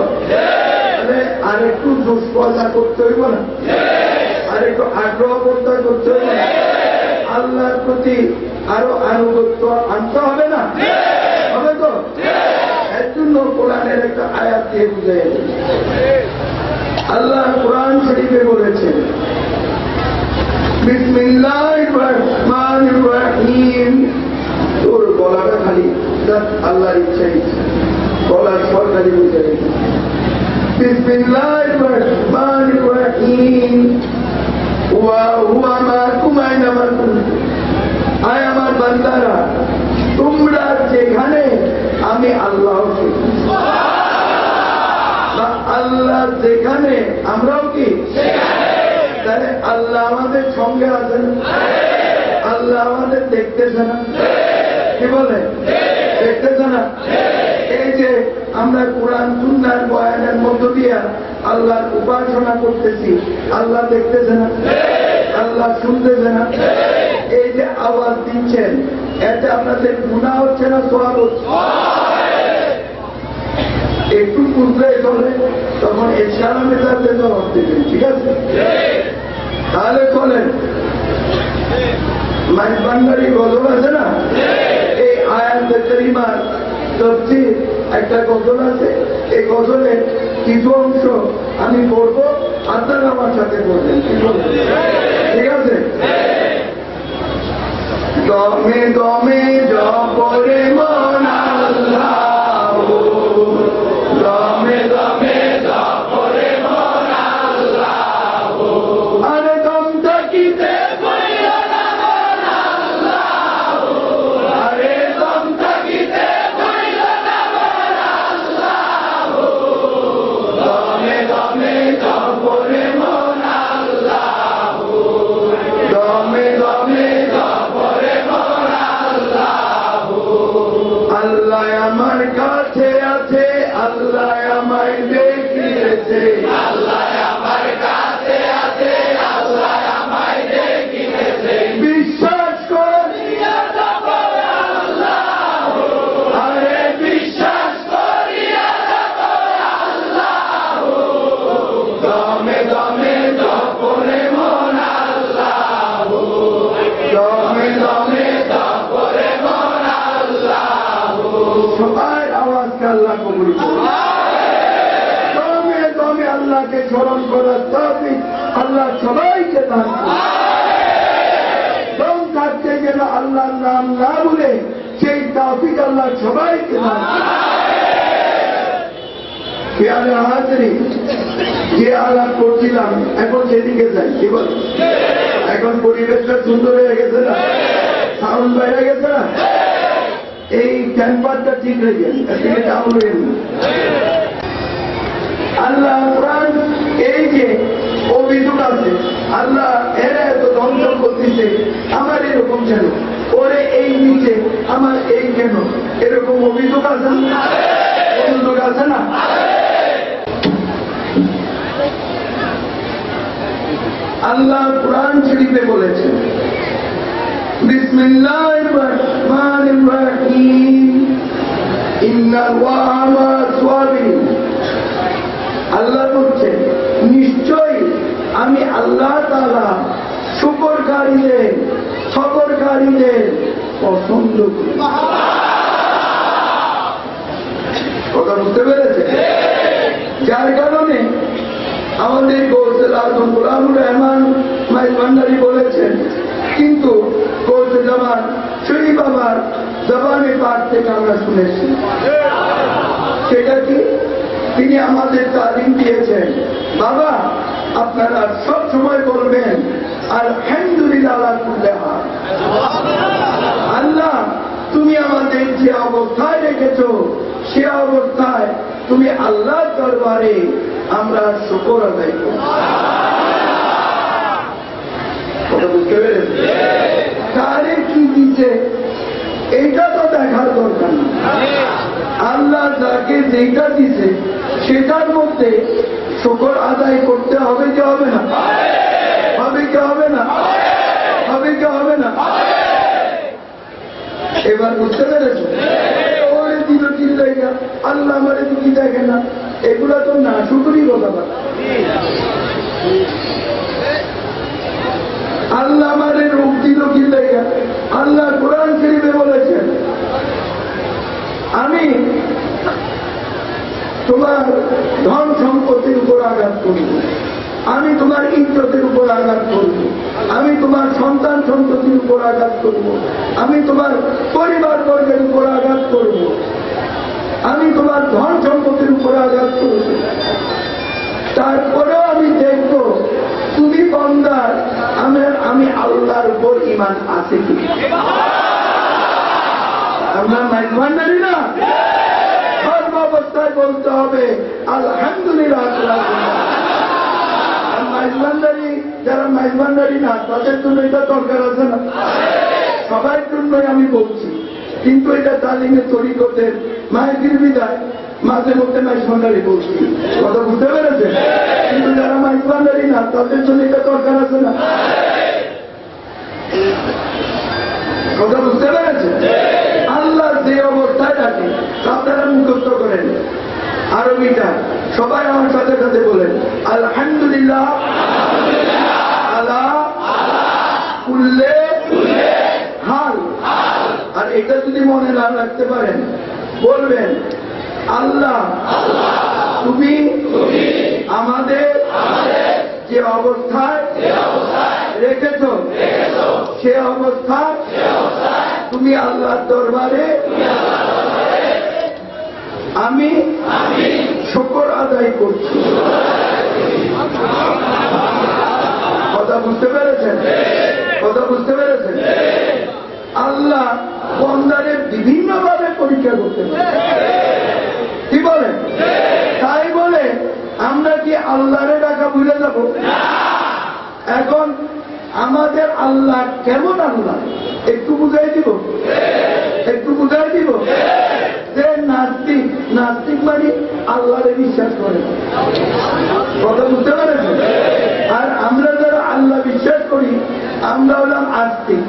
আর একটু জোশ পয়সা করতে হইব না? আর একটু আগ্রহ করতে হইব না? আল্লাহর প্রতি আরো আনুগত্য আনতে হবে না? হবে তো? এর জন্য কোরআনের একটা আয়াত দিয়ে বুঝে আল্লাহ কোরআন শরীফে বলেছেন, বিসমিল্লাহির রহমানির রহিম। তোর গলাটা খালি আল্লাহর ইচ্ছা, গলার সরকারি বুঝে রেখে। বিসমিল্লাহির রহমানির রহিম। ওয়া হুয়া মাকুম আইনামা কুনতুম। আয় আমার বান্দারা, তোমরা যেখানে, আমি আল্লাহ, আল্লাহ যেখানে আমরাও কি? তাহলে আল্লাহ আমাদের সঙ্গে আছেন, আল্লাহ আমাদের দেখতেছে না? কি বলে? দেখতেছে না? এই যে আমরা কোরআন সুন্নাহর বয়ানের মধ্য দিয়ে আল্লাহর উপাসনা করতেছি, আল্লাহ দেখতেছে না? আল্লাহ শুনতেছে না? এই যে আওয়াজ দিচ্ছেন, এতে আপনাদের গুনাহ হচ্ছে না সওয়াব হচ্ছে? একটু বুঝলে চলে, তখন ইসলামের সাথে জবাব দেবেন, ঠিক আছে? তাহলে চলেন, মাইজবান্ডারি গজল আছে না, এই আয়াতে কারিমার তাফসীর একটা গজল আছে, এই গজলের কিছু অংশ আমি পড়বো, আপনারা আমার সাথে পড়বেন, কি বলবেন? ঠিক আছে? দমে দমে জপরে মন আল্লাহ, দমে দমে জপরে মন আল্লাহ, আরে দম থাকিতে কইল না মন আল্লাহ, আরে দম থাকিতে কইল না মন আল্লাহ, দমে দমে জপরে মন আল্লাহ, দমে দমে জপরে মন আল্লাহ। আল্লাহ আমার কাছে আছে, আল্লাহ আমায় দেখিয়েছে, আল্লাহ আমার কাছে আছে, আল্লাহ আমায় দেখিয়েছে, বিশ্বাস করিয়া যাব আল্লাহ, আরে বিশ্বাস করিয়া যাব আল্লাহ, দমে দমে জপরে মন আল্লাহ, দমে দমে জপরে মন আল্লাহ। সবাই আওয়াজকে আল্লাহ কবুল করুন। দমে দমে আল্লাহকে স্মরণ করার তৌফিক আল্লাহ সবাইকে দান করুন। দম থাকতে গেলে আল্লাহর নাম না ভুলে সেই তৌফিক আল্লাহ সবাইকে দান করুন। প্রিয় হাজরিন, যে আলাপ করছিলাম এখন সেদিকে যাই, কি বল? এখন পরিবেশটা সুন্দর হয়ে গেছে না? সাউন্ড বাইরে গেছে না? এই ক্যাম্পাসটা ঠিক হয়ে গেছে, ডাউন হয়ে গেল। আল্লাহ কোরআন এই যে অভিযোগ আছে, আল্লাহ এরা এত ধ্বংস করতেছে, আমার এরকম কেন, ওরে এই নিচে আমার এই কেন, এরকম অভিযোগ আছে না? অভিযোগ আছে না? আল্লাহ কোরআন শরীফে বলেছেন, বিসমিল্লাহির রহমানির রহিম, ইন্নাল্লাহা মা'আস সাবিরিন। আল্লাহ নামাজকারীদের সফরকারীদের পছন্দ করি। কথা বুঝতে পেরেছে? যার কারণে আমাদের গৌসুল আজম গোলামুর রহমান ভান্ডারী বলেছেন, কিন্তু গৌসে জামান শরীফ বাবার জবানে পাক থেকে আমরা শুনেছি। সেটা কি? তিনি আমাদের তালিম দিয়েছেন, বাবা আপনারা সব সময় বলবেন আলহামদুলিল্লাহ আলা কুল্লি হাল। আল্লাহ তুমি আমাদের যে অবস্থায় রেখেছো সে অবস্থায় তুমি আল্লাহর দরবারে আমরা শুকর আদায় করি। কথা বুঝতে পেরেছি? কারে কি দিচ্ছে এইটা তো দেখার দরকার না। আল্লাহ যাকে যেটা দিছে সেটার মধ্যে শুকর আদায় করতে হবে কি হবে না? হবে কি হবে না? হবে কি হবে না? এবার বুঝতে পেরেছ? ওরে দিল চিল্লাইয়া আল্লাহ আমারে কি দেখে না, এগুলা তো না শুকরই কথা বলা। আল্লাহ আমারে রূপ দিল চিল্লাইয়া, আল্লাহ কোরআন শরীফে বলেছেন আমি তোমার ধন সম্পত্তির উপর আঘাত করব, আমি তোমার ইজ্জতের উপর আঘাত করব, আমি তোমার সন্তান সন্ততির উপর আঘাত করব, আমি তোমার পরিবার বর্গের উপর আঘাত করব, আমি তোমার ধন সম্পত্তির উপর আঘাত করব। তারপরেও আমি দেখব তুমি বান্দার আমি আল্লাহর উপর ঈমান আছে কি। আমরা মাইজবান্ডারি না, সর্বাবস্থায় বলতে হবে আলহামদুলিল্লাহ। মাইজবান্ডারি যারা মাইজবান্ডারি না তাদের জন্য এটা দরকার আছে না? সবার জন্যই আমি বলছি, কিন্তু এটা তালিমে তরিকতের মায়ের বিদায় মাঝে মধ্যে মাইজবান্ডারি বলছি। কথা বুঝতে পেরেছে? কিন্তু যারা মাইজবান্ডারি না তাদের জন্য এটা দরকার আছে না? কথা বুঝতে পেরেছে? আল্লাহ যে অবস্থায় রাখে আপনারা মুখস্থ করেন আরবিটা, সবাই আমার সাথে সাথে বলেন আলহামদুলিল্লাহ আলা কুল্লি হাল। আর এটা যদি মনে না রাখতে পারেন বলবেন আল্লাহ তুমি আমাদের যে অবস্থায় রেখেছ সে অবস্থায় তুমি আল্লাহর দরবারে আমি শুকর আদায় করছি। কথা বুঝতে পেরেছেন? কথা বুঝতে পেরেছেন? আল্লাহ বান্দারে বিভিন্ন ভাবে পরীক্ষা করতে পারে, কি বলেন? তাই বলে আমরা কি আল্লাহরে ডাকা ভুলে যাব? এখন আমাদের আল্লাহ কেমন আল্লাহ একটু বুঝাই দিব, একটু বুঝাই দিব। যে নাস্তিক, নাস্তিক মানে আল্লাহরে বিশ্বাস করে। কথা বুঝতে পেরেছেন? আর আমরা যারা আল্লাহ বিশ্বাস করি আমরা হলাম আস্তিক।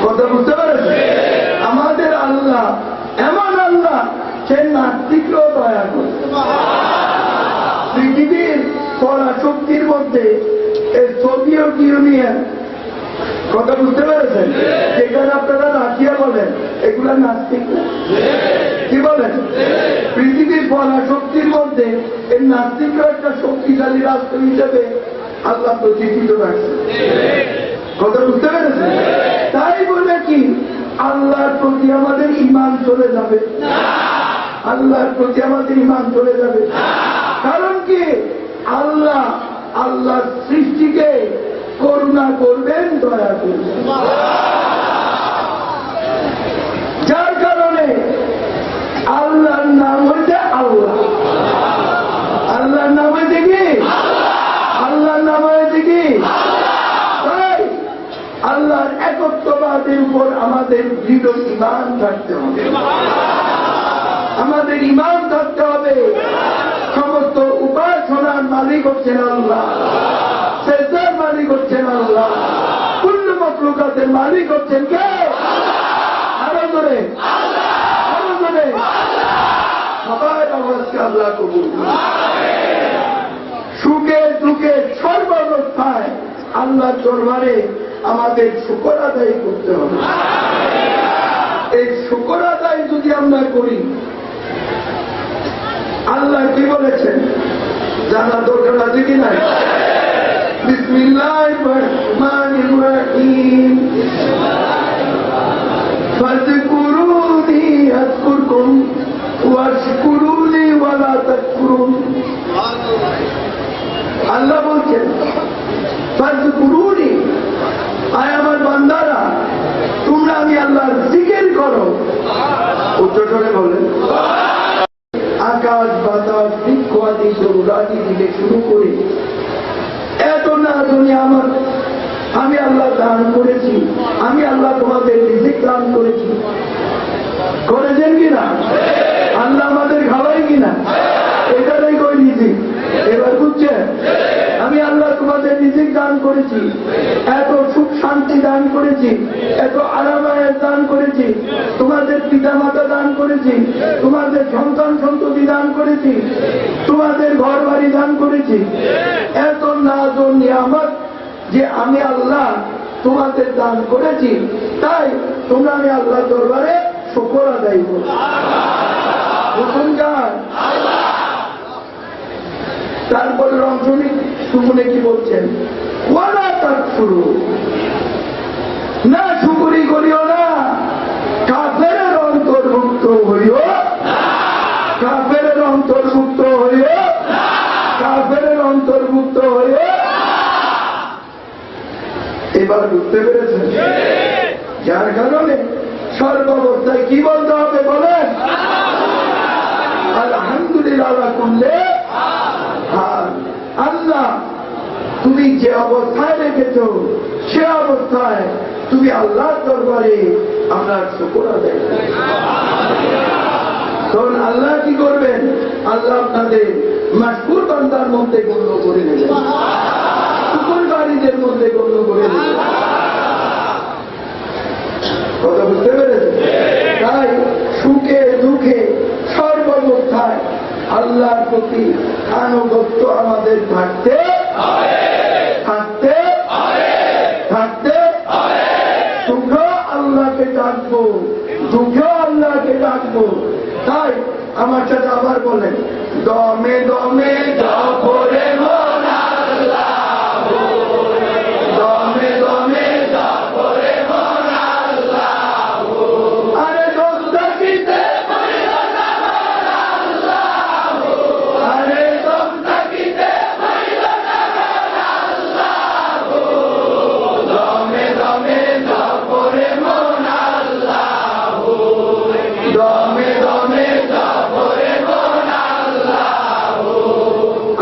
কথা বুঝতে পেরেছেন? আমাদের আল্লাহ এমন আল্লাহ সে নাস্তিককেও দয়া করে। পৃথিবীর পরাশক্তির মধ্যে সোভিয়েত ইউনিয়ন, কথা বুঝতে পেরেছেন, যেখানে আপনারা রাশিয়া বলেন এগুলা নাস্তিক, কি বলেন? পৃথিবীর পরাশক্তির মধ্যে এই নাস্তিকরা একটা শক্তিশালী রাষ্ট্র হিসেবে আল্লাহ প্রতিষ্ঠিত রাখছে। কথা বুঝতে পেরেছেন? তাই বলে কি আল্লাহর প্রতি আমাদের ঈমান চলে যাবে? আল্লাহর প্রতি আমাদের ঈমান চলে যাবে। কারণ কি আল্লাহ আল্লাহর সৃষ্টিকে করুণা করবেন, দয়া করবেন। যার কারণে আল্লাহর নাম হচ্ছে আল্লাহ। আল্লাহর নাম হয়েছে কি? আল্লাহর নাম হয়েছে কি? তাই আল্লাহর একত্ববাদের উপর আমাদের দৃঢ় ঈমান থাকতে হবে। আমাদের ঈমান থাকতে হবে সমস্ত উপাসনার মালিক হচ্ছেন আল্লাহ, সেজদার মালিক হচ্ছেন আল্লাহ, কুল্লু মাখলুকাতের মালিক হচ্ছেন কে? আরো জোরে, আরো জোরে সবাই আওয়াজকে আল্লাহ কবুল করুন। সুখে দুঃখে সর্বাবস্থায় আল্লাহর দরবারে আমাদের শুকর আদায় করতে হবে। এই শুকর আদায় যদি আমরা করি, আল্লাহ কি বলেছেন জানার দরকার আছে কি নাই? বিসমিল্লাহির রহমানির রহিম, ফাযকুরুনি আযকুরকুম ওয়াশকুরুলি ওয়ালা তাকফুরুন। আল্লাহ বলছেন ফাযকুরুনি, আয় আমার বান্দারা তোমরা আমি আল্লাহর জিকির করো। উচ্চ স্বরে বলেন। আকাশ বাতাস বৃক্ষ আদি জরুরাদি থেকে শুরু করে এত না দুনিয়া আমার আমি আল্লাহ দান করেছি, আমি আল্লাহ তোমাদের রিজিক দান করেছি। করেছেন কিনা? আল্লাহ আমাদের খাওয়াই কিনা? এটাই কই রিজিক। এবার বুঝছেন? আমি আল্লাহ তোমাদের রিজিক দান করেছি, এত সুখ শান্তি দান করেছি, এত আরামায়েশ দান করেছি, তোমাদের পিতা মাতা দান করেছি, তোমাদের সন্তান সন্ততি দান করেছি, তোমাদের ঘর বাড়ি দান করেছি। এত নাজ ও নিয়ামত যে আমি আল্লাহ তোমাদের দান করেছি, তাই তোমরা আমি আল্লাহ দরবারে শুকর আদায় করো। হুকুম কার? তারপরে রঞ্জনী সুমনে কি বলছেন? ওয়ালা তাকফুরু, না শুকরি করিও না, কাফেরের অন্তর্ভুক্ত হইও, কাফেরের অন্তর্ভুক্ত হইও, কাফেরের অন্তর্ভুক্ত হইও। এবার বুঝতে পেরেছেন? যার কারণে সর্বাবস্থায় কি বলতে হবে বলেন? আলহামদুলিল্লাহ করলে আল্লাহ তুমি যে অবস্থায় রেখেছ সে অবস্থায় তুমি আল্লাহর দরবারে আমরা শুকর আদায় করি। তখন আল্লাহ কি করবেন? আল্লাহ আপনাদের মাশকুর বান্দার মধ্যে গণ্য করে নেবেন, শুকরবারীদের মধ্যে গণ্য করে নেবেন। কথা বুঝতে পেরেছেন? তাই সুখে দুঃখে সর্বাবস্থায় আল্লাহর প্রতি আনুগত্য আমাদের থাকতে থাকতে থাকতে সুখ আল্লাহকে ডাকবো, দুঃখে আল্লাহকে ডাকবো। তাই আমার সাথে আবার বলেন, দমে দমে জপরে মন আল্লাহ, দমে দমে জপরে মন আল্লাহ। আরে দোস্তাকিতে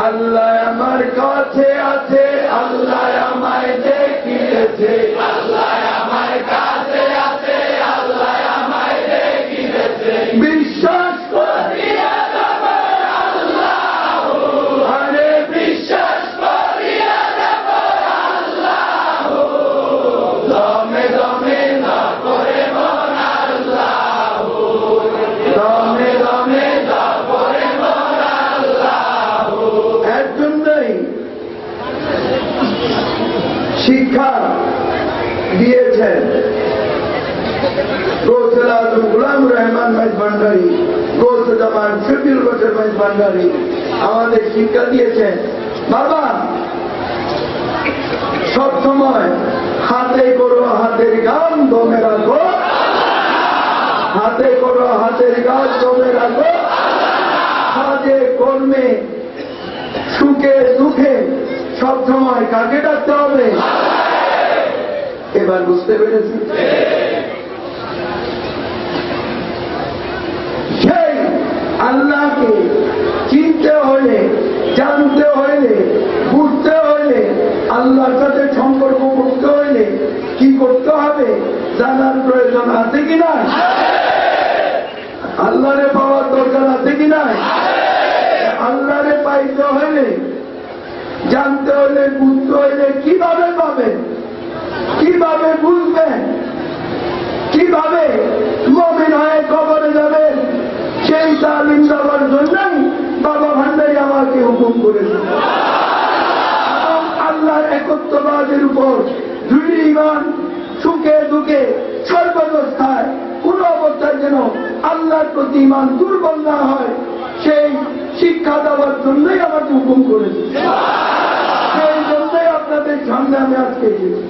আল্লাহ আমার কাছে আছে, আল্লাহ আমায় দেখিয়েছে, আল্লাহ আমার কাছে আছে, আল্লাহ আমায় দেখিয়েছে। বিশ্বাস করিয়া যাব আল্লাহ, আরে বিশ্বাস করিয়া যাব আল্লাহ। দমে দমে না করে মন আল্লাহ, দমে দমে না করে মন আল্লাহ। এর জন্যই শিক্ষা দিয়েছেন গৌসুল আজম গোলাম রহমান ভাই ভান্ডারী, গৌসুল জামান শফিউল বশর ভাই ভান্ডারী আমাদের শিক্ষা দিয়েছেন, বাবা সব সময় হাতে করো হাতের গান দমে রাখো, হাতে করো হাতের গান দমে রাখো, কাজে কর্মে সুখে দুঃখে সব সময় কাকে ডাকতে হবে? এবার বুঝতে পেরেছি? সেই আল্লাহকে চিনতে হলে, জানতে হইলে, বুঝতে হইলে, আল্লাহর সাথে সম্পর্ক করতে হইলে কি করতে হবে জানার প্রয়োজন আছে কিনা? আল্লাহরে পাওয়ার দরকার আছে কিনা? আল্লাহরে পাইতে হইলে, জানতে হইলে, বুঝতে হইলে কিভাবে পাবেন, কিভাবে বুঝবেন, কিভাবে মুমিন হয়ে কবরে যাবেন? সেই তালিম দেওয়ার জন্যই বাবা ভান্ডারী আমাকে হুকুম করেছেন। আল্লাহর একত্ববাদের উপর দৃঢ় ঈমান অবস্থায় কোন অবস্থায় যেন আল্লাহর প্রতি ঈমান দুর্বল না হয়, সেই শিক্ষা দেওয়ার জন্যই আমাকে হুকুম করেছে। সেই জন্যই আপনাদের সামনে আমি আজকে এসেছি।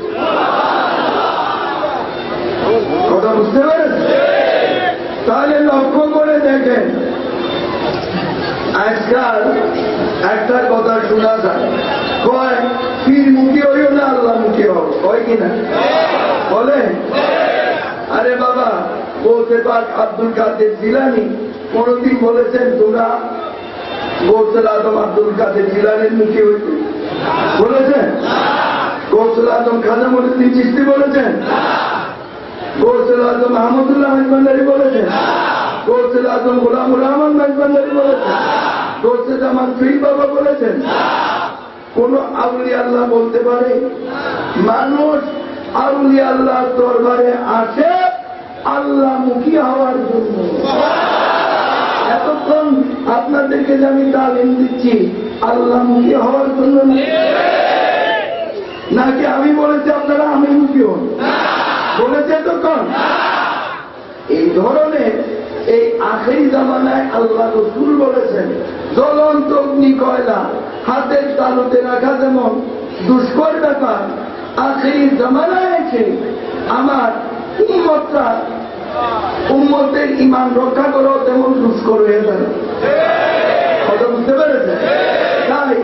কথা বুঝতে পেরেছে? তাহলে লক্ষ্য করে দেখেন, আজকাল একটা কথা শোনা যায়, কয় পীরমুখী হইও না আল্লাহমুখী হও, কয় কিনা বলে? আরে বাবা, বলতে পাক আব্দুল কাদের জিলানী কোনদিন বলেছেন তোমরা গৌসুল আজম আব্দুল কাদের জিলানীর মুখী হইতে? বলেছেন? গৌসুল আজম খাজা মঈনুদ্দিন চিশতি বলেছেন? গৌসুল আজম আহমদুল্লাহ মাইজভান্ডারী বলেছেন? গৌসুল আজম গোলামুর রহমান মাইজভান্ডারী বলেছেন? গৌসে জামান পীর বাবা বলেছেন? কোন আউলিয়া আল্লাহ বলতে পারে? মানুষ আউলিয়া আল্লাহ দরবারে আসে আল্লাহমুখী হওয়ার জন্য। এতক্ষণ আপনাদেরকে যে আমি তালিম দিচ্ছি আল্লাহমুখী হওয়ার জন্য নাকি আমি বলেছি আপনারা আমি মুখী হন? বলেছে এতক্ষণ? এই ধরনের এই আখেরি জামানায় আল্লাহ রাসূল বলেছেন, জ্বলন্ত অগ্নি কয়লা হাতের তালুতে রাখা যেমন দুষ্কর ব্যাপার, আখেরি জামানায় এসে আমার উম্মতের ঈমান রক্ষা করো তেমন দুষ্কর হয়ে যাবে। কথা বুঝতে পেরেছে? তাই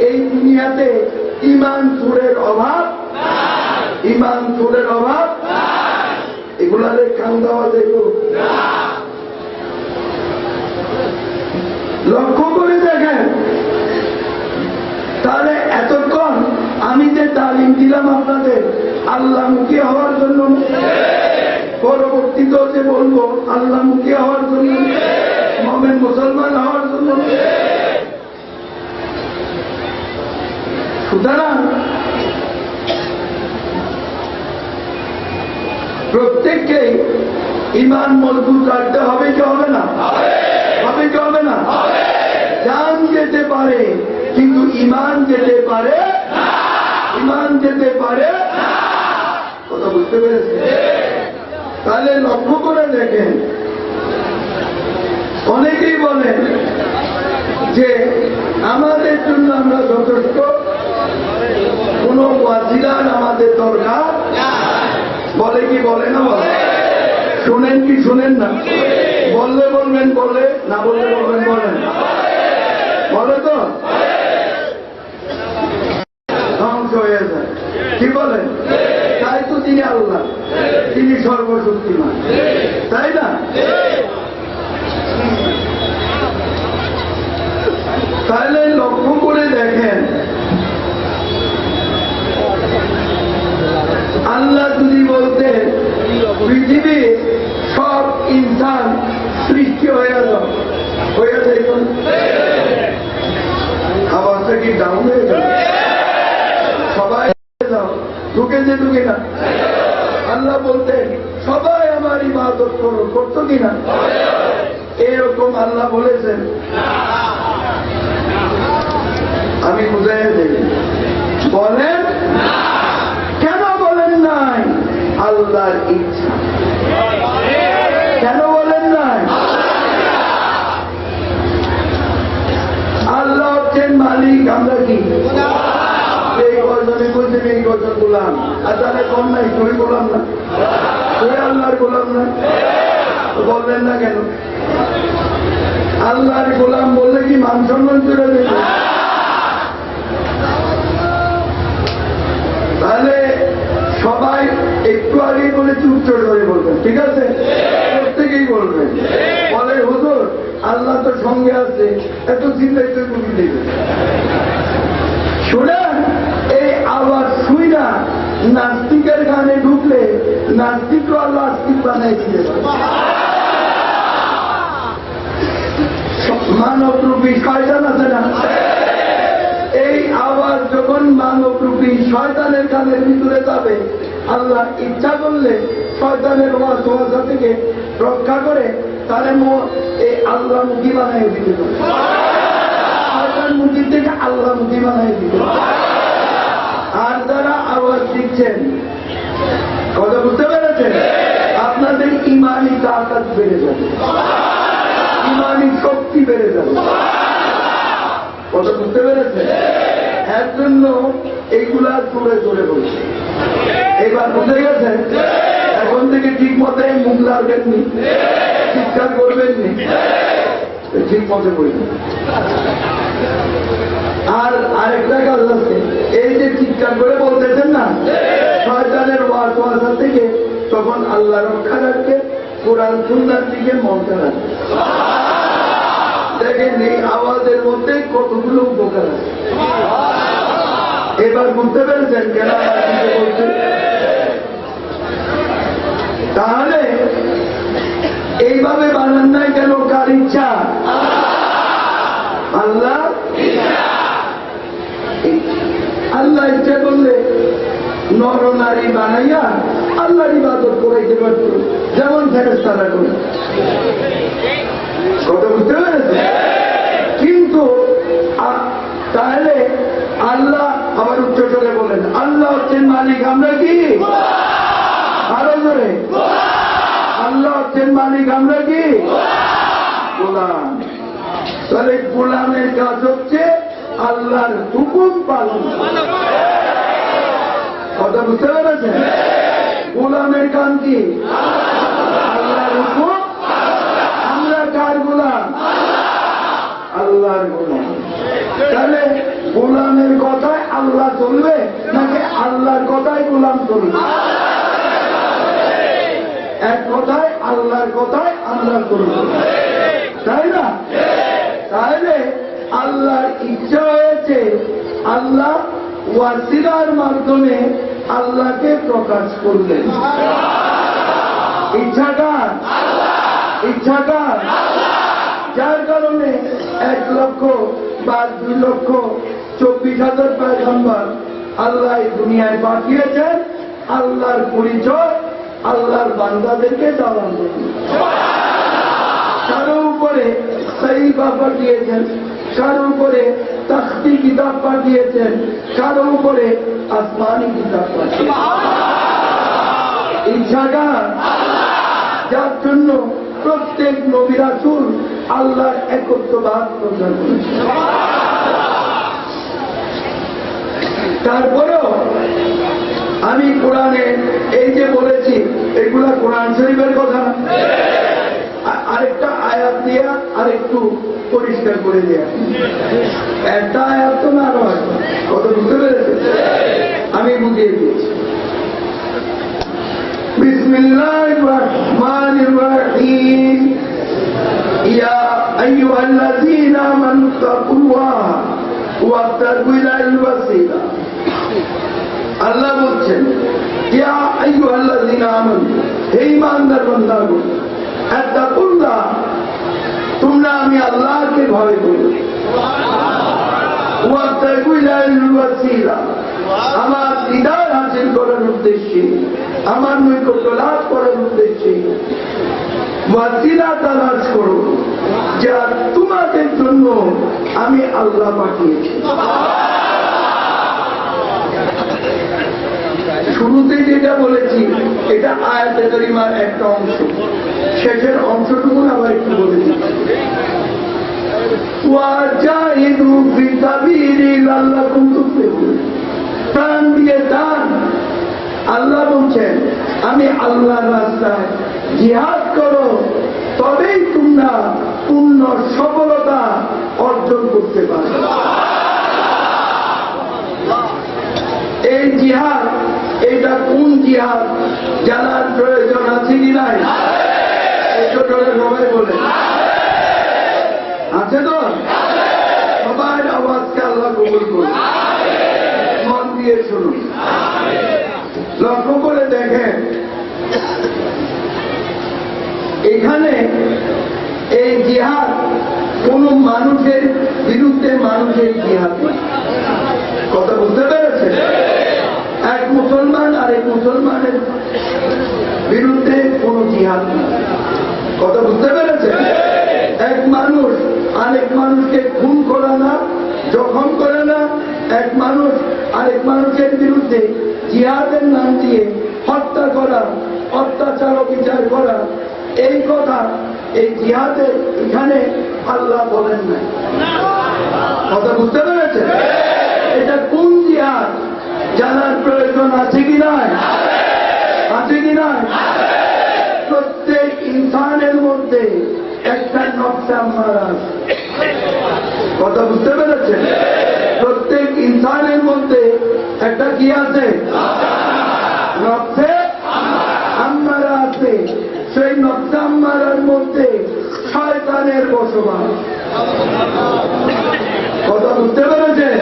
এই দুনিয়াতে ঈমান চোরের অভাব, ঈমান চোরের অভাব, এগুলারে কান দেওয়া যাইব? লক্ষ্য করে দেখেন, তাহলে এতক্ষণ আমি যে তালিম দিলাম আপনাদের আল্লাহমুখী হওয়ার জন্য, পরবর্তীতেও যে বলবো আল্লাহমুখী হওয়ার জন্য, মুমিন মুসলমান হওয়ার জন্য। সুতরাং প্রত্যেককে ঈমান মজবুত রাখতে হবে কি হবে না? হবে কি হবে না? জান যেতে পারে কিন্তু ঈমান যেতে পারে, ঈমান যেতে পারে। কথা বুঝতে পেরেছে? তাহলে লক্ষ্য করে দেখেন, অনেকেই বলেন যে আমাদের জন্য আমরা যথেষ্ট, কোন ওয়াজিলার আমাদের দরকার। বলে কি বলে না? বলে। শুনেন কি শুনেন না? বললে বলবেন বলে, না বললে বলবেন বলেন, বলে তো ধ্বংস হয়ে যায়। কি বলেন? তাই তো তিনি আল্লাহ, তিনি সর্বশক্তিমান, তাই না? তাহলে লক্ষ্য করে দেখেন, আল্লাহ যদি বলতেন পৃথিবী সব ইনসান সৃষ্টি হয়ে যাও, হয়ে যাইত? আওয়াজটা কি ডাউন হয়ে যাবে? সবাই যাও, ঢুকে যে ঢুকে না। আল্লাহ বলতেন সবাই আমার ইবাদত করো, করতো কিনা? এরকম আল্লাহ বলেছেন? আমি বুঝাই দেই, বলেন কেন বলেন নাই? আল্লাহর ইচ্ছা। কেন বলেন নাই? আল্লাহ হচ্ছেন মালিক, আমরা কি এই গজনে বলছেন এই গজন গোলাম? আর তাহলে কম নাই, তুমি গোলাম না? তুমি আল্লাহর গোলাম না? বললেন না কেন? আল্লাহর গোলাম বললে কি মান সম্মান চলে যাবে? তাহলে সবাই একটু আগে বলে চুপচাপ হয়ে বলবেন, ঠিক আছে? প্রত্যেকেই বলবেন, বলে হুজুর আল্লাহ তো সঙ্গে আছে, এত চিন্তাই তো তুমি দেবে। শোনেন, এই আওয়াজ শুই না নাস্তিকের গানে ঢুকলে নাস্তিকও আল্লাহ আস্তিক বানাই দিতে পারে। মানব রূপী শয়তান আছে না? এই আওয়াজ যখন মানব রূপী শয়তানের কানের ভিতরে যাবে, আল্লাহ ইচ্ছা করলে শয়তানের ওয়াসওয়াসা থেকে রক্ষা করে তাহলে এই আল্লাহ মুখী বানাই দিতে পারে। শয়তান মুখী থেকে আল্লাহ মুখী বানাই দিতে পারে। আর যারা আওয়াজ দিচ্ছেন, কথা বুঝতে পেরেছেন? আপনাদের তাকাত বেড়ে যাবে, ইমানি শক্তি বেড়ে যাবে। কথা বুঝতে পেরেছে? এর জন্য এইগুলা জোরে জোরে বলছে। এইবার বুঝে গেছে? এখন থেকে ঠিক মতে মুখ লাগবেননি, চিৎকার করবেননি, ঠিক মতে বলবেন। আর আরেকটা কাজ আছে, এই যে চিৎকার করে বলতেছেন না শয়তানের ওয়াসওয়াসা থেকে, তখন আল্লাহ রক্ষা রাখবে, কোরআন সুন্নাহর দিকে মনটা রাখবে। দেখেন এই আওয়াজের মধ্যে কতগুলো উপকার আছে। এবার বুঝতে পেরেছেন কেন বলছে? তাহলে এইভাবে বানান নাই কেন? কার ইচ্ছা? আল্লাহ আল্লাহ ইচ্ছা করলে নর নারী বানাইয়া আল্লাহর ইবাদত করাইতে পারত, যেমন ফেরেশতারা করে। কথা বুঝতে পেরেছে? কিন্তু তাহলে আল্লাহ আবার উচ্চ করে বলেন, আল্লাহ হচ্ছেন মালিক, আমরা কি? আরো ধরে, আল্লাহ হচ্ছেন মালিক, আমরা কি? গোলাম। তাহলে গোলামের কাজ হচ্ছে আল্লাহর হুকুম পালন। কথা বুঝতে পেরেছেন? গোলামের কাজ কি? আল্লাহর হুকুম। আমরা কার গোলাম? আল্লাহর গোলাম। তাহলে গোলামের কথায় আল্লাহ চলবে নাকি আল্লাহর কথায় গোলাম চলবে? এক কথায় আল্লাহর কথায় আমরা চলব, তাই না? তাহলে আল্লাহর ইচ্ছা হয়েছে আল্লাহ ওয়াসিলার মাধ্যমে আল্লাহকে প্রকাশ করলেন। ইচ্ছাকার, ইচ্ছাকার। যার কারণে 1 লক্ষ বা 2 লক্ষ 24,000 পয়গম্বর আল্লাহ দুনিয়ায় পাঠিয়েছেন আল্লাহর পরিচয় আল্লাহর বান্দাদেরকে দেওয়ার জন্য। কারো উপরে সহিফা পাঠিয়েছেন, কারো উপরে তাখতি কিতাব পাঠিয়েছেন, কারো উপরে আসমানি কিতাব পাঠিয়েছেন। ইচ্ছাকার, যার জন্য প্রত্যেক নবী রাসূল আল্লাহর একত্ববাদ প্রচার করেছেন। তারপরেও আমি কোরআনে এই যে বলেছি এগুলা কোরআন শরীফের কথা, আরেকটা আয়াত দিয়া আরেকটু পরিষ্কার করে দেয়া। একটা আয়াত তো না নয়, কত বুঝতে পেরেছে? আমি বুঝিয়ে দিয়েছি। বিসমিল্লাহির রহমানির রহিম। ইয়া আইয়ুহাল্লাযীনা আমানু তাকুল্লাহ ওয়াবতাগু ইলাইহিল ওয়াসিলা। আল্লাহ বলছেন, ইয়া আইয়ুহাল্লাযীনা আমানু, হে ঈমানদার বান্দাগণ, তাকুল্লাহ, তোমরা আমি আল্লাহকে ভয় করো। ওয়াবতাগু ইলাইহিল ওয়াসিলা, আমার দিদার হাসিল করার উদ্দেশ্যে, আমার নৈকট্য লাভ করার উদ্দেশ্যে ওয়াসিলা তালাশ করো, যা তোমাদের জন্য আমি আল্লাহ পাঠিয়েছি। শুরুতে যেটা বলেছি এটা আয়াতে কারিমার একটা অংশ, শেষের অংশটুকু আবার একটু বলে দিচ্ছি। ওয়াজাহিদু ফি সাবিলিল্লাহি লাআল্লাকুম তুফলিহুন, প্রাণ দিয়ে দান। আল্লাহ বলছেন আমি আল্লাহর রাস্তায় জিহাদ করো, তবেই তোমরা পূর্ণ সফলতা অর্জন করতে পারবে। এই জিহাদ, এটা কোন জিহাদ জানার প্রয়োজন আছে কি নাই? সবাই বলে আছে তো? সবাই আওয়াজকে আল্লাহ কবুল করুন, মন দিয়ে শুনুন, লক্ষ্য করে দেখেন। এখানে এই জিহাদ কোন মানুষের বিরুদ্ধে মানুষের জিহাদ, কথা বুঝতে পেরেছে? এক মুসলমান আর এক মুসলমানের বিরুদ্ধে কোন জিহাদ, কথা বুঝতে পেরেছে? এক মানুষ আরেক মানুষকে খুন করে না, জখম করে না। এক মানুষ আরেক মানুষের বিরুদ্ধে জিহাদের নাম দিয়ে হত্যা করা, অত্যাচার অবিচার করা, এই কথা এই জিহাদে এখানে আল্লাহ বলেন নাই। কথা বুঝতে পেরেছেন? এটা কোন জিহাদ জানার প্রয়োজন আছে কি নয়? আছে কি নয়? প্রত্যেক ইনসানের মধ্যে একটা নকশা মারা আছে। কথা বুঝতে পেরেছেন? প্রত্যেক ইনসানের মধ্যে একটা কি আছে? নকশে আম্মারা আছে। সেই নকশা আম্মারার মধ্যে শয়তানের বসবাস। কথা বুঝতে পেরেছেন?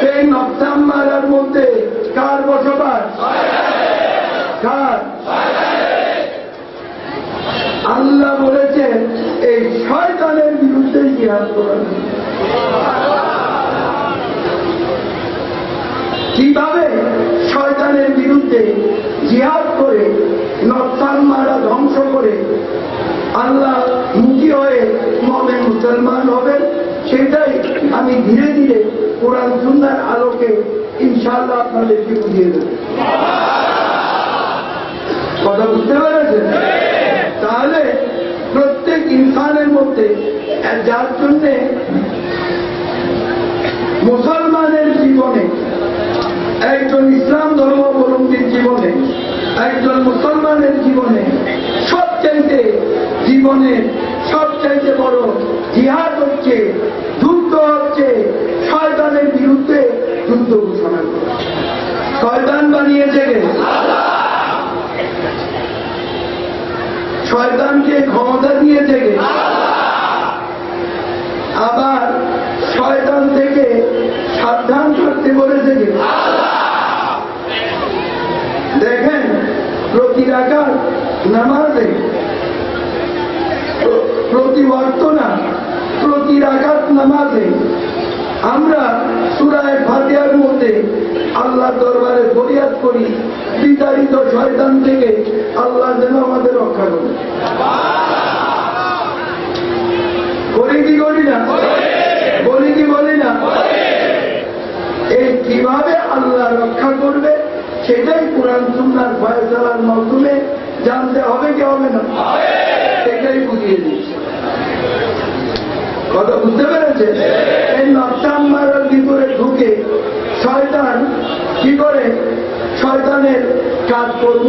সেই নকশা আম্মারার মধ্যে কার বসবাস? কার? আল্লাহ বলেছেন এই শয়তানের বিরুদ্ধে জিহাদ করেন। কিভাবে শয়তানের বিরুদ্ধে জিহাদ করে নকশান মারা ধ্বংস করে আল্লাহ মুখী হয়ে মুমিন মুসলমান হবেন, সেটাই আমি ধীরে ধীরে কোরআন সুন্নাহর আলোকে ইনশাআল্লাহ আপনাদেরকে বুঝিয়ে দেব। কথা বুঝতে পেরেছেন? তাহলে প্রত্যেক ইনসানের মধ্যে যার জন্য মুসলমানের জীবনে, একজন ইসলাম ধর্মাবলম্বীর জীবনে, একজন মুসলমানের জীবনে সবচাইতে বড় জিহাদ হচ্ছে, যুদ্ধ হচ্ছে শয়তানের বিরুদ্ধে যুদ্ধ ঘোষণা করা। শয়তান বানিয়েছে কে? শয়তানকে ক্ষমতা দিয়েছে কে? আবার শয়তান থেকে সাবধান করতে বলেছে কে? দেখেন, প্রতি রাকাত নামাজে, প্রতি ওয়াক্ত না, প্রতি রাকাত নামাজে আমরা সূরা ফাতিহার মধ্যে আল্লাহ দরবারে ফরিয়াদ করি, বিতাড়িত শয়তান থেকে আল্লাহ যেন আমাদের রক্ষা করে। করি কি করি না? বলি কি বলি না? এই কিভাবে আল্লাহ রক্ষা করবে সেটাই কোরআন সুন্নাহর ফয়সালার মাধ্যমে জানতে হবে কি হবে না? সেটাই বুঝিয়ে দিচ্ছে। কথা বুঝতে পেরেছে? এই নকশা আম্মারার ভিতরে ঢুকে শয়তান কি করে? শয়তানের কাজ করব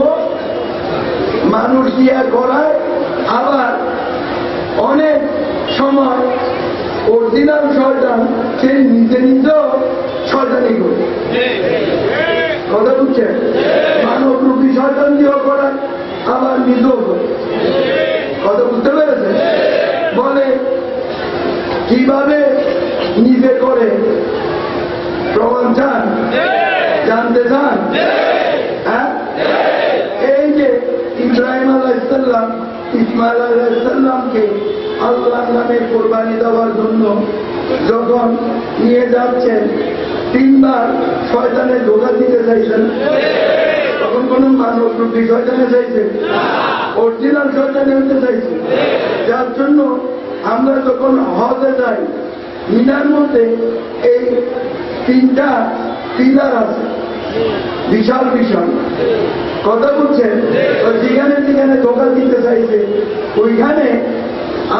মানুষ দিয়া করায়, আবার অনেক সময় অরিজিনাল শয়তান সে নিজে নিজেও শয়তানি করে। কথা বুঝছেন? মানব রূপী শয়তান দিয়েও করায়, আবার নিজেও করে। কথা বুঝতে পেরেছে? বলে কিভাবে নিজে করে প্রমাণ চান? জানতে চান? হ্যাঁ, এই যে ইব্রাহিম আলাইহিস সালাম ইসমাইল আলাইহিস সালামকে আল্লাহর নামে কোরবানি দেওয়ার জন্য যখন নিয়ে যাচ্ছেন, 3 বার শয়তানে ধোঁকা দিতে চাইছেন। তখন কোন মানব রূপী শয়তানে চাইছে? অরিজিনাল শয়তানে হতে চাইছে। যার জন্য আমরা যখন হজে যাই, মিনার মধ্যে এই 3টা পিলার আছে, বিশাল বিশাল। কথা বুঝছেন? যেখানে যেখানে ধোঁকা দিতে চাইছে ওইখানে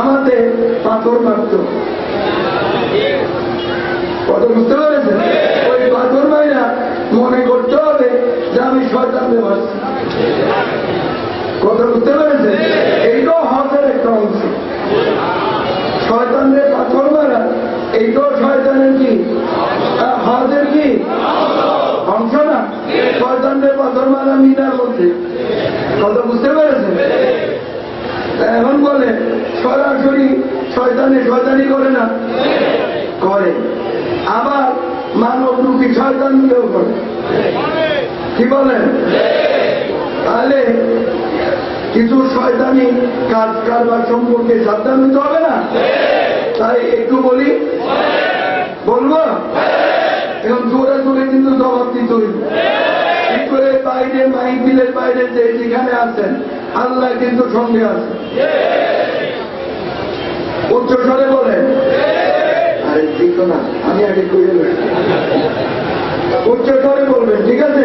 আমাদের পাথর মারত। কথা বুঝতে পেরেছেন? ওই পাথর মাইরা মনে করতে হবে যে আমি শয়তানকে মারছি। কথা বুঝতে পেরেছেন? এইটাও হজের একটা অংশ। শয়তানের পাথর মারা এইটাও শয়তানের কি? হজের কি অংশ না? শয়তানের পাথর মারা মিনার মধ্যে। কথা বুঝতে পেরেছেন? এখন বলে সরাসরি শয়তানি করে না? করে। আবার মানব রূপী শয়তান দিয়েও করে। কি বলেন? তাহলে কিছু শয়তানি কাজ কারবার সম্পর্কে সাবধান হতে হবে না? তাই একটু বলি, বলবো? এখন জোরে জোরে কিন্তু জবাব দিতে হইব। বাইরে মাইকিলের বাইরে যে যেখানে আছেন আল্লাহ কিন্তু সঙ্গে আছে। উচ্চ স্বরে বলেন। আরে ঠিক না, আমি আগে করে উচ্চ স্বরে বলবেন, ঠিক আছে?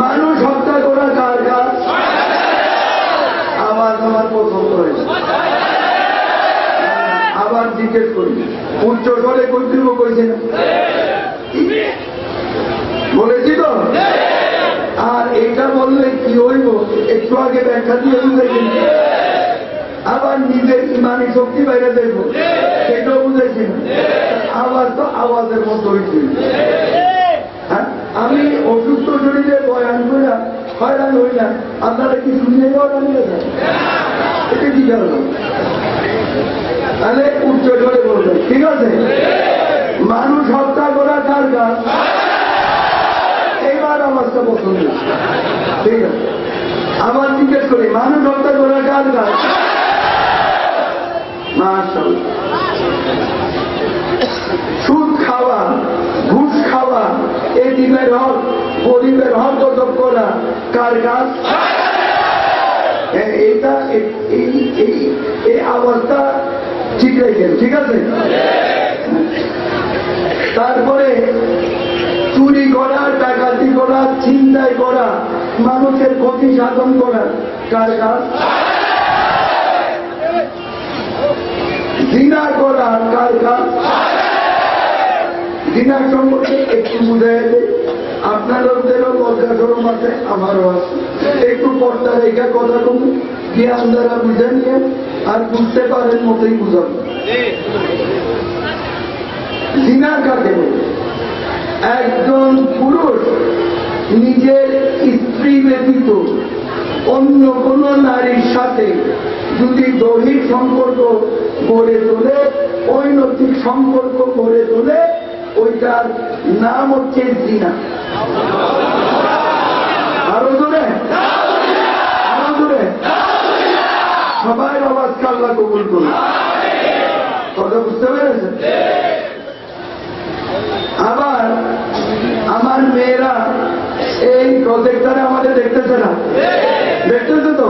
মানুষ হত্যা করা কার কাজ? জিজ্ঞেস করি, উচ্চ স্বরে কর্তৃপক্ষ কইছে না? বলেছি তো? আর এটা বললে কি হইব একটু আগে ব্যাখ্যা দিয়ে বুঝাইছেন, আবার নিজের ইমানি শক্তি বাইরে দেখব সেটাও বুঝাইছি না। আওয়াজ তো আওয়াজের মতো হয়েছে। আমি অসুস্থ শরীরে বয়ান করে হয়রান হই না, আপনারা কি শুনে হয়রান হয়ে যায়? এটা কি জানো? তাহলে উচ্চ করে বলবেন, ঠিক আছে? মানুষ হত্যা করা কার কাজ? এইবার আওয়াজটা পছন্দ, ঠিক আছে? আবার জিজ্ঞেস করি, মানুষ হত্যা করা কার কাজ? মাশাআল্লাহ। সুদ খাওয়া, ঘুষ খাওয়া, এতিমের হক, গরিবের হক গজব করা কার কাজ? এইটা এই আওয়াজটা ঠিক রেখেন, ঠিক আছে? তারপরে চুরি করা, ডাকাতি করা, ছিনতাই করা, মানুষের ক্ষতি সাধন করা কার কাজ? জিনা করা কার কাজ? জিনার সম্পর্কে একটু বুঝাই দেয়, আপনাদেরও লজ্জা শরম আছে, আমারও আছে। একটু পর্দা রেখা কথা কম জ্ঞান দ্বারা বুঝে নিয়ে আর বুঝতে পারেন মতোই বুঝান। জিনা কাকে বলে? একজন পুরুষ নিজের স্ত্রী ব্যতীত অন্য কোন নারীর সাথে যদি দৈহিক সম্পর্ক গড়ে তোলে, অনৈতিক সম্পর্ক গড়ে তোলে, ওইটার নাম হচ্ছে জিনা। আরো জোরে, আরো জোরে, সবাই আওয়াজ আল্লাহ কবুল করুন। কথা বুঝতে পেরেছেন? আবার আমার মেয়েরা এই প্রজেক্টরে আমাদের দেখতেছে না? দেখতেছে তো?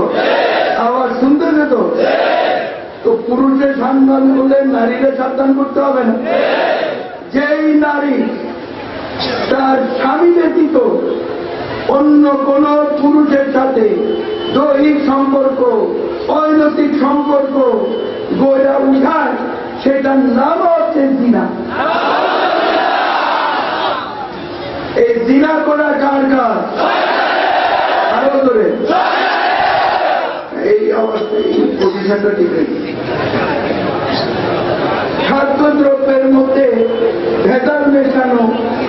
আওয়াজ শুনতেছে তো? তো পুরুষের সাবধান করলে নারীদের সাবধান করতে হবে না? যেই নারী তার স্বামী ব্যতীত অন্য কোন পুরুষের সাথে দৈহিক সম্পর্ক, অনৈতিক সম্পর্ক গড়ে উঠায়, সেটার নাম হচ্ছে জিনা। এই জিনা করা কার কাজ? আরো ধরে এই অবস্থায় এই পজিশনটা ঠিক আছে। খাদ্যদ্রব্যের মধ্যে ভেজাল মেশানো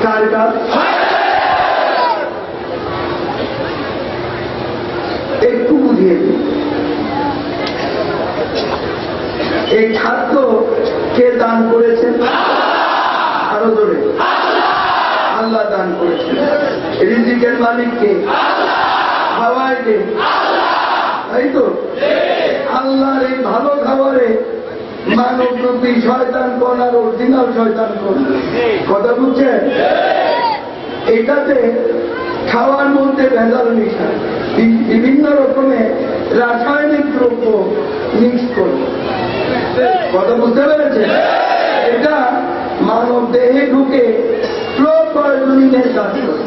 কার কাজ? একটু বুঝিয়ে দিই, এই খাদ্য কে দান করেছেন? আরো ধরে আল্লাহ দান করেছেন। রিজিকের মালিক কে? খাওয়ায় কে? তাই তো? আল্লাহর এই ভালো খাবারে মানব রূপী শয়তান কোন আর অরিজিনাল শয়তান কোন? কথা বুঝছেন? এটাতে খাওয়ার মধ্যে ভেজাল মিশায়, বিভিন্ন রকমের রাসায়নিক দ্রব্য মিক্স করে। কথা বুঝতে পেরেছে? এটা মানব দেহে ঢুকে প্রয়োজনীয় কাজ করে।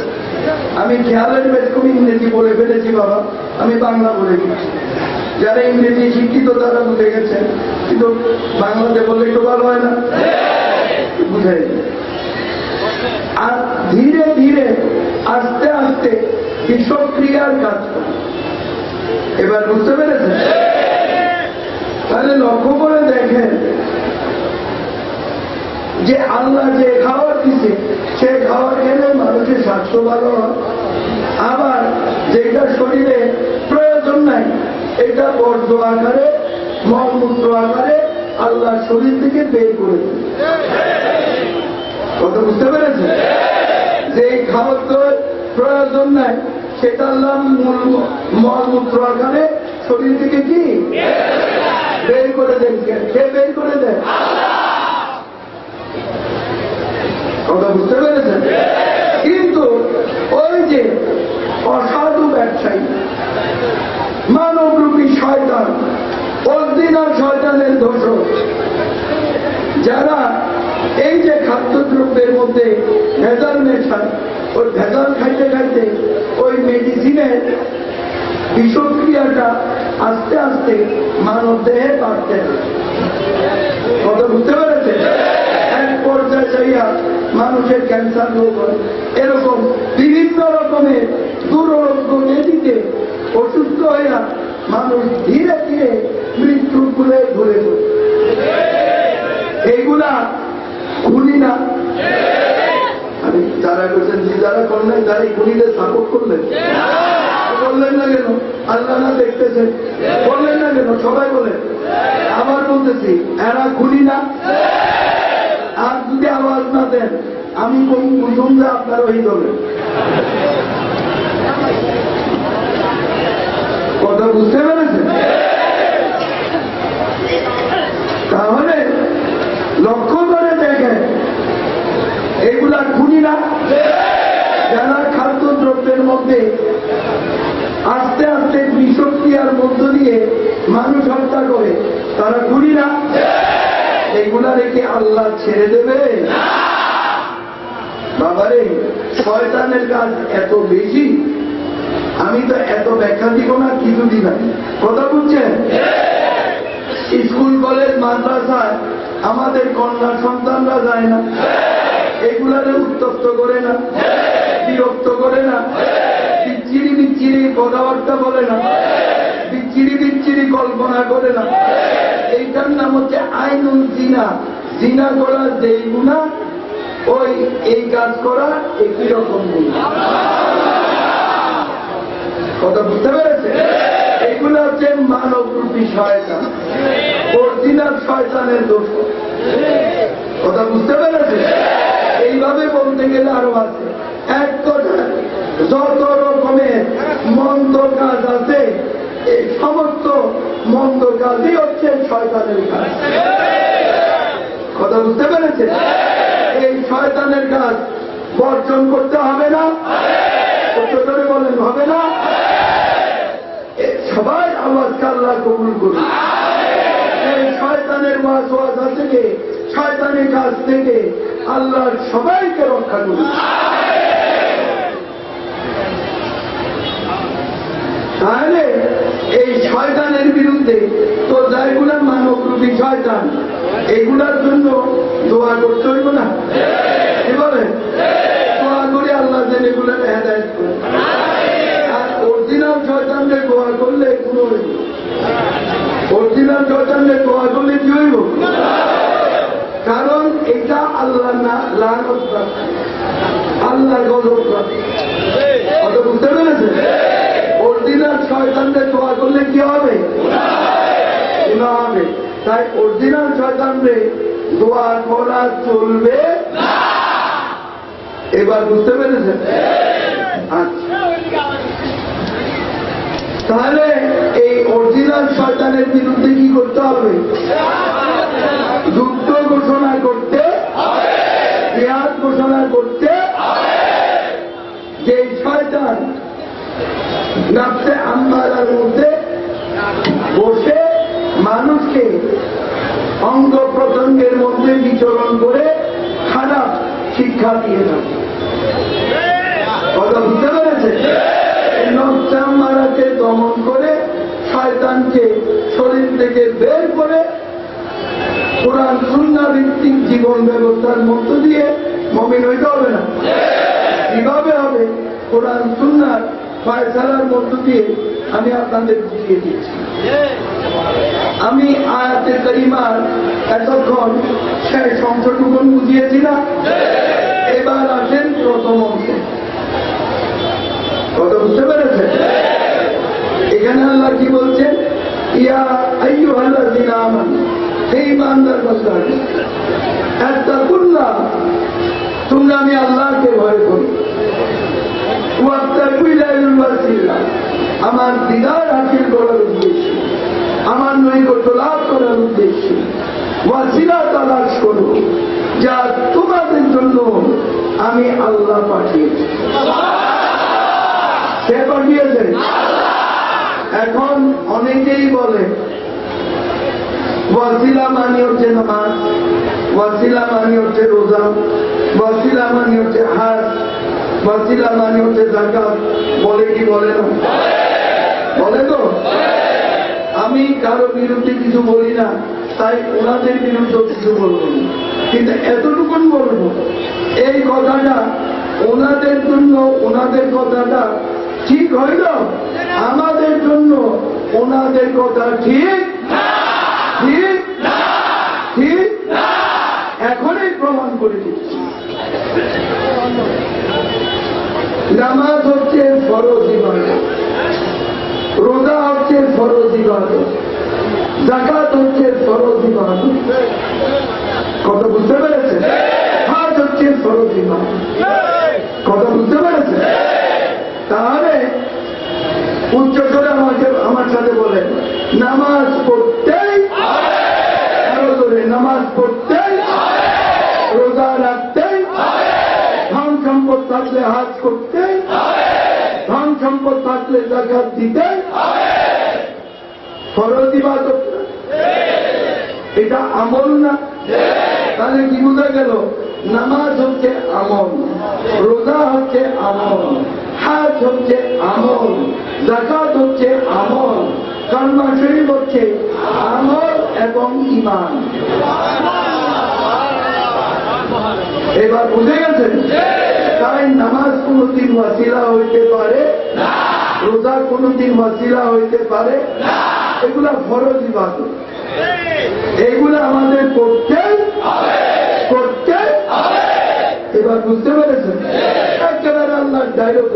আমি খেয়ালের বেশ খুব ইংরেজি বলে ফেলেছি বাবা, আমি বাংলা বলে দিচ্ছি। যারা ইংরেজি শিক্ষিত তারা বুঝে গেছেন, কিন্তু বাংলাতে বললে একটু ভালো হয় না? বুঝাই। আর ধীরে ধীরে আস্তে আস্তে বিষক্রিয়ার কাজ করে। এবার বুঝতে পেরেছেন? তাহলে লক্ষ্য করে দেখেন যে আল্লাহ যে খাবার দিচ্ছে, সে খাবার খেলে মানুষের স্বাস্থ্য ভালো হয়। আবার যেটা শরীরে প্রয়োজন নাই, এটা বর্জ্য আকারে, মলমূত্র আকারে আল্লাহ শরীর থেকে বের করে দেয়। কথা বুঝতে পেরেছে? যে খাবার তো প্রয়োজন নাই, সেটা আল্লাহ মলমূত্র আকারে শরীর থেকে কি বের করে দেন। কে বের করে দেয়? কথা বুঝতে পেরেছেন? কিন্তু ওই যে অসাধু ব্যবসায়ী, মানবরূপী শয়তান, অরিজিনাল শয়তানের দোষর, যারা এই যে খাদ্যদ্রব্যের মধ্যে ভেজাল মেশায়, ওই ভেজাল খাইতে খাইতে ওই মেডিসিনের বিষক্রিয়াটা আস্তে আস্তে মানব দেহে বাড়তে কথা বুঝতে পেরেছে? এক পর্যায়ে যাইয়া মানুষের ক্যান্সার রোগ হয়, এরকম বিভিন্ন রকমের দুরারোগ্য ব্যাধিতে অসুস্থ হইয়া মানুষ ধীরে ধীরে মৃত্যুর কুলে ঘুরে ঘুরে। এইগুলা খুনি না? যারা করছেন, যারা করলেন, যারা খুনিদের সাপোর্ট করলেন, বললেন না কেন? আল্লাহ না দেখতেছেন, বললেন না কেন? সবাই বলেন। আবার বলতেছি, এরা খুনি না? আর যদি আওয়াজ না দেন আমি বুঝুন যে আপনার ওই দলের। কথা বুঝতে পেরেছেন? তাহলে লক্ষ্য করে দেখেন, এগুলা খুনি না? যারা খাদ্যদ্রব্যের মধ্যে আস্তে আস্তে বিষক্রিয়ার মধ্য দিয়ে মানুষ হত্যা করে, তারা খুনি না? এগুলা রেখে আল্লাহ ছেড়ে দেবে? বাবারে, শয়তানের কাজ এত বেশি, আমি তো এত ব্যাখ্যা দিব না, কিছু দিন কথা বুঝছেন? স্কুল কলেজ মাদ্রাসায় আমাদের কন্যা সন্তানরা যায় না? এগুলারে উত্তপ্ত করে না? বিরক্ত করে না? বিচ্ছিরি বিচ্ছিরি কথাবার্তা বলে না? বিচ্ছিরি বিচ্ছিরি কল্পনা করে না? এইটার নাম হচ্ছে আইনুল জিনা। জিনা করা যেই গুনাহ, ওই এই কাজ করা একই রকম গুনাহ। কথা বুঝতে পেরেছে? এগুলো হচ্ছে মানব রূপী শয়তান, অরিজিনাল শয়তানের দোষ। কথা বুঝতে পেরেছে? এইভাবে বলতে গেলে আরো আছে। এক কথা, যত রকমের মন্দ কাজ আছে, এই সমস্ত মন্দ কাজই হচ্ছে শয়তানের কাজ। কথা বুঝতে পেরেছে? এই শয়তানের কাজ বর্জন করতে হবে না? উচ্চতরে বলেন, হবে না? সবাই আওয়াজকে আল্লাহ কবুল করুন। এই শয়তানের ওয়াসওয়াসা থেকে, শয়তানের কাজ থেকে আল্লাহ সবাইকে রক্ষা করুন। তাহলে এই শয়তানের বিরুদ্ধে তো যাইগুলা মানবরূপী শয়তান, এগুলার জন্য দোয়া করতে হইব না? কি বলেন? দোয়া করে আল্লাহ যেন এগুলো হেদায়েত করে। আর অরিজিনাল শয়তানকে দোয়া করলে কোনো হইব? অরিজিনাল শয়তানকে দোয়া করলে কি হইব? কারণ এটা আল্লাহ না, লানত প্রাপ্ত, আল্লাহ গজব প্রাপ্ত। কথা বুঝতে পেরেছে? অরিজিনাল শয়তানদের দোয়া করলে কি হবে? গুনাহ হবে। তাই অরিজিনাল শয়তানদের দোয়া করা চলবে না। এবার বুঝতে পেরেছেন? আচ্ছা, তাহলে এই অরিজিনাল শয়তানের বিরুদ্ধে কি করতে হবে? যুদ্ধ ঘোষণা করতে, জিহাদ ঘোষণা করতে। যে শয়তান নাফসে আম্মারার মধ্যে বসে মানুষকে অঙ্গ প্রত্যঙ্গের মধ্যে বিচরণ করে খারাপ শিক্ষা দিয়ে থাকে। কথা বুঝতে পেরেছে? নফসে আম্মারাকে দমন করে, শয়তানকে শরীর থেকে বের করে কোরআন সুন্নাহ ভিত্তিক জীবন ব্যবস্থার মধ্য দিয়ে মুমিন হইতে হবে না? কিভাবে হবে? কোরআন সুন্নাহ ফয়সালার মধ্য দিয়ে আমি আপনাদের বুঝিয়ে দিচ্ছি। আমি আয়াতে কারিমার এতক্ষণ শেষ অংশটুকু বুঝিয়েছি না? এবার আসেন প্রথম অংশে। কথা বুঝতে পেরেছেন? এখানে আল্লাহ কি বলছেন? ইয়া আইয়ুহাল্লাযীনা আমানু, হে ঈমানদার বান্দা, আত্তাকুল্লাহ, তোমরা আমি আল্লাহকে ভয় করি। ওয়াত্তাকু ইলাইহিল ওয়াসিলা, আমার দিদার হাসিল করার উদ্দেশ্যে, আমার নৈকট্য লাভ করার উদ্দেশ্যে ওয়াসিলা তালাশ করো, যা তোমাদের জন্য আমি আল্লাহ পাঠিয়েছি। কে পাঠিয়েছে? এখন অনেকেই বলে ওয়াসিলা মানে হচ্ছে নামাজ, ওয়াসিলা মানে হচ্ছে রোজা, ওয়াসিলা মানে হচ্ছে হাজ, ওয়াসিলা মানে হচ্ছে যাকাত। বলে কি বলে না? বলে তো। আমি কারো বিরুদ্ধে কিছু বলি না, তাই ওনাদের বিরুদ্ধে কিছু বলবো না, কিন্তু এতটুকুন বলবো, এই কথাটা ওনাদের জন্য ওনাদের কথাটা ঠিক হইল, আমাদের জন্য ওনাদের কথা ঠিক ঠিক ঠিক এখনই প্রমাণ করে দিচ্ছি। নামাজ হচ্ছে ফরজ ইবাদত, রোজা হচ্ছে ফরজ ইবাদত, যাকাত হচ্ছে ফরজ ইবাদত। কথা বুঝতে পেরেছে? হজ হচ্ছে ফরজ ইবাদত। কথা বুঝতে পেরেছে? তাহলে উচ্চ করে আমার সাথে বলেন, নামাজ পড়তেই, আরো ধরে নামাজ পড়তেই, রোজা রাখতেই, ধন সম্পদ থাকলে হাজ করতেই, ধন সম্পদ থাকলে যাকাত দিতেই, ফরজ ইবাদত। এটা আমল না? তাহলে কি বোঝা গেল? নামাজ হচ্ছে আমল, রোজা হচ্ছে আমল, হাজ হচ্ছে আমল, যাকাত হচ্ছে আমল, কালমা শরীফ হচ্ছে আমল এবং ঈমান। এবার বুঝে গেছেন? তাই নামাজ কোনদিন ওয়াসিলা হইতে পারে না, রোজা কোনদিন ওয়াসিলা হইতে পারে না। এগুলা ফরজ ইবাদত, এগুলো আমাদের করতে করতে। এবার বুঝতে পেরেছেন? একেবারে আল্লাহ ডাইরেক্ট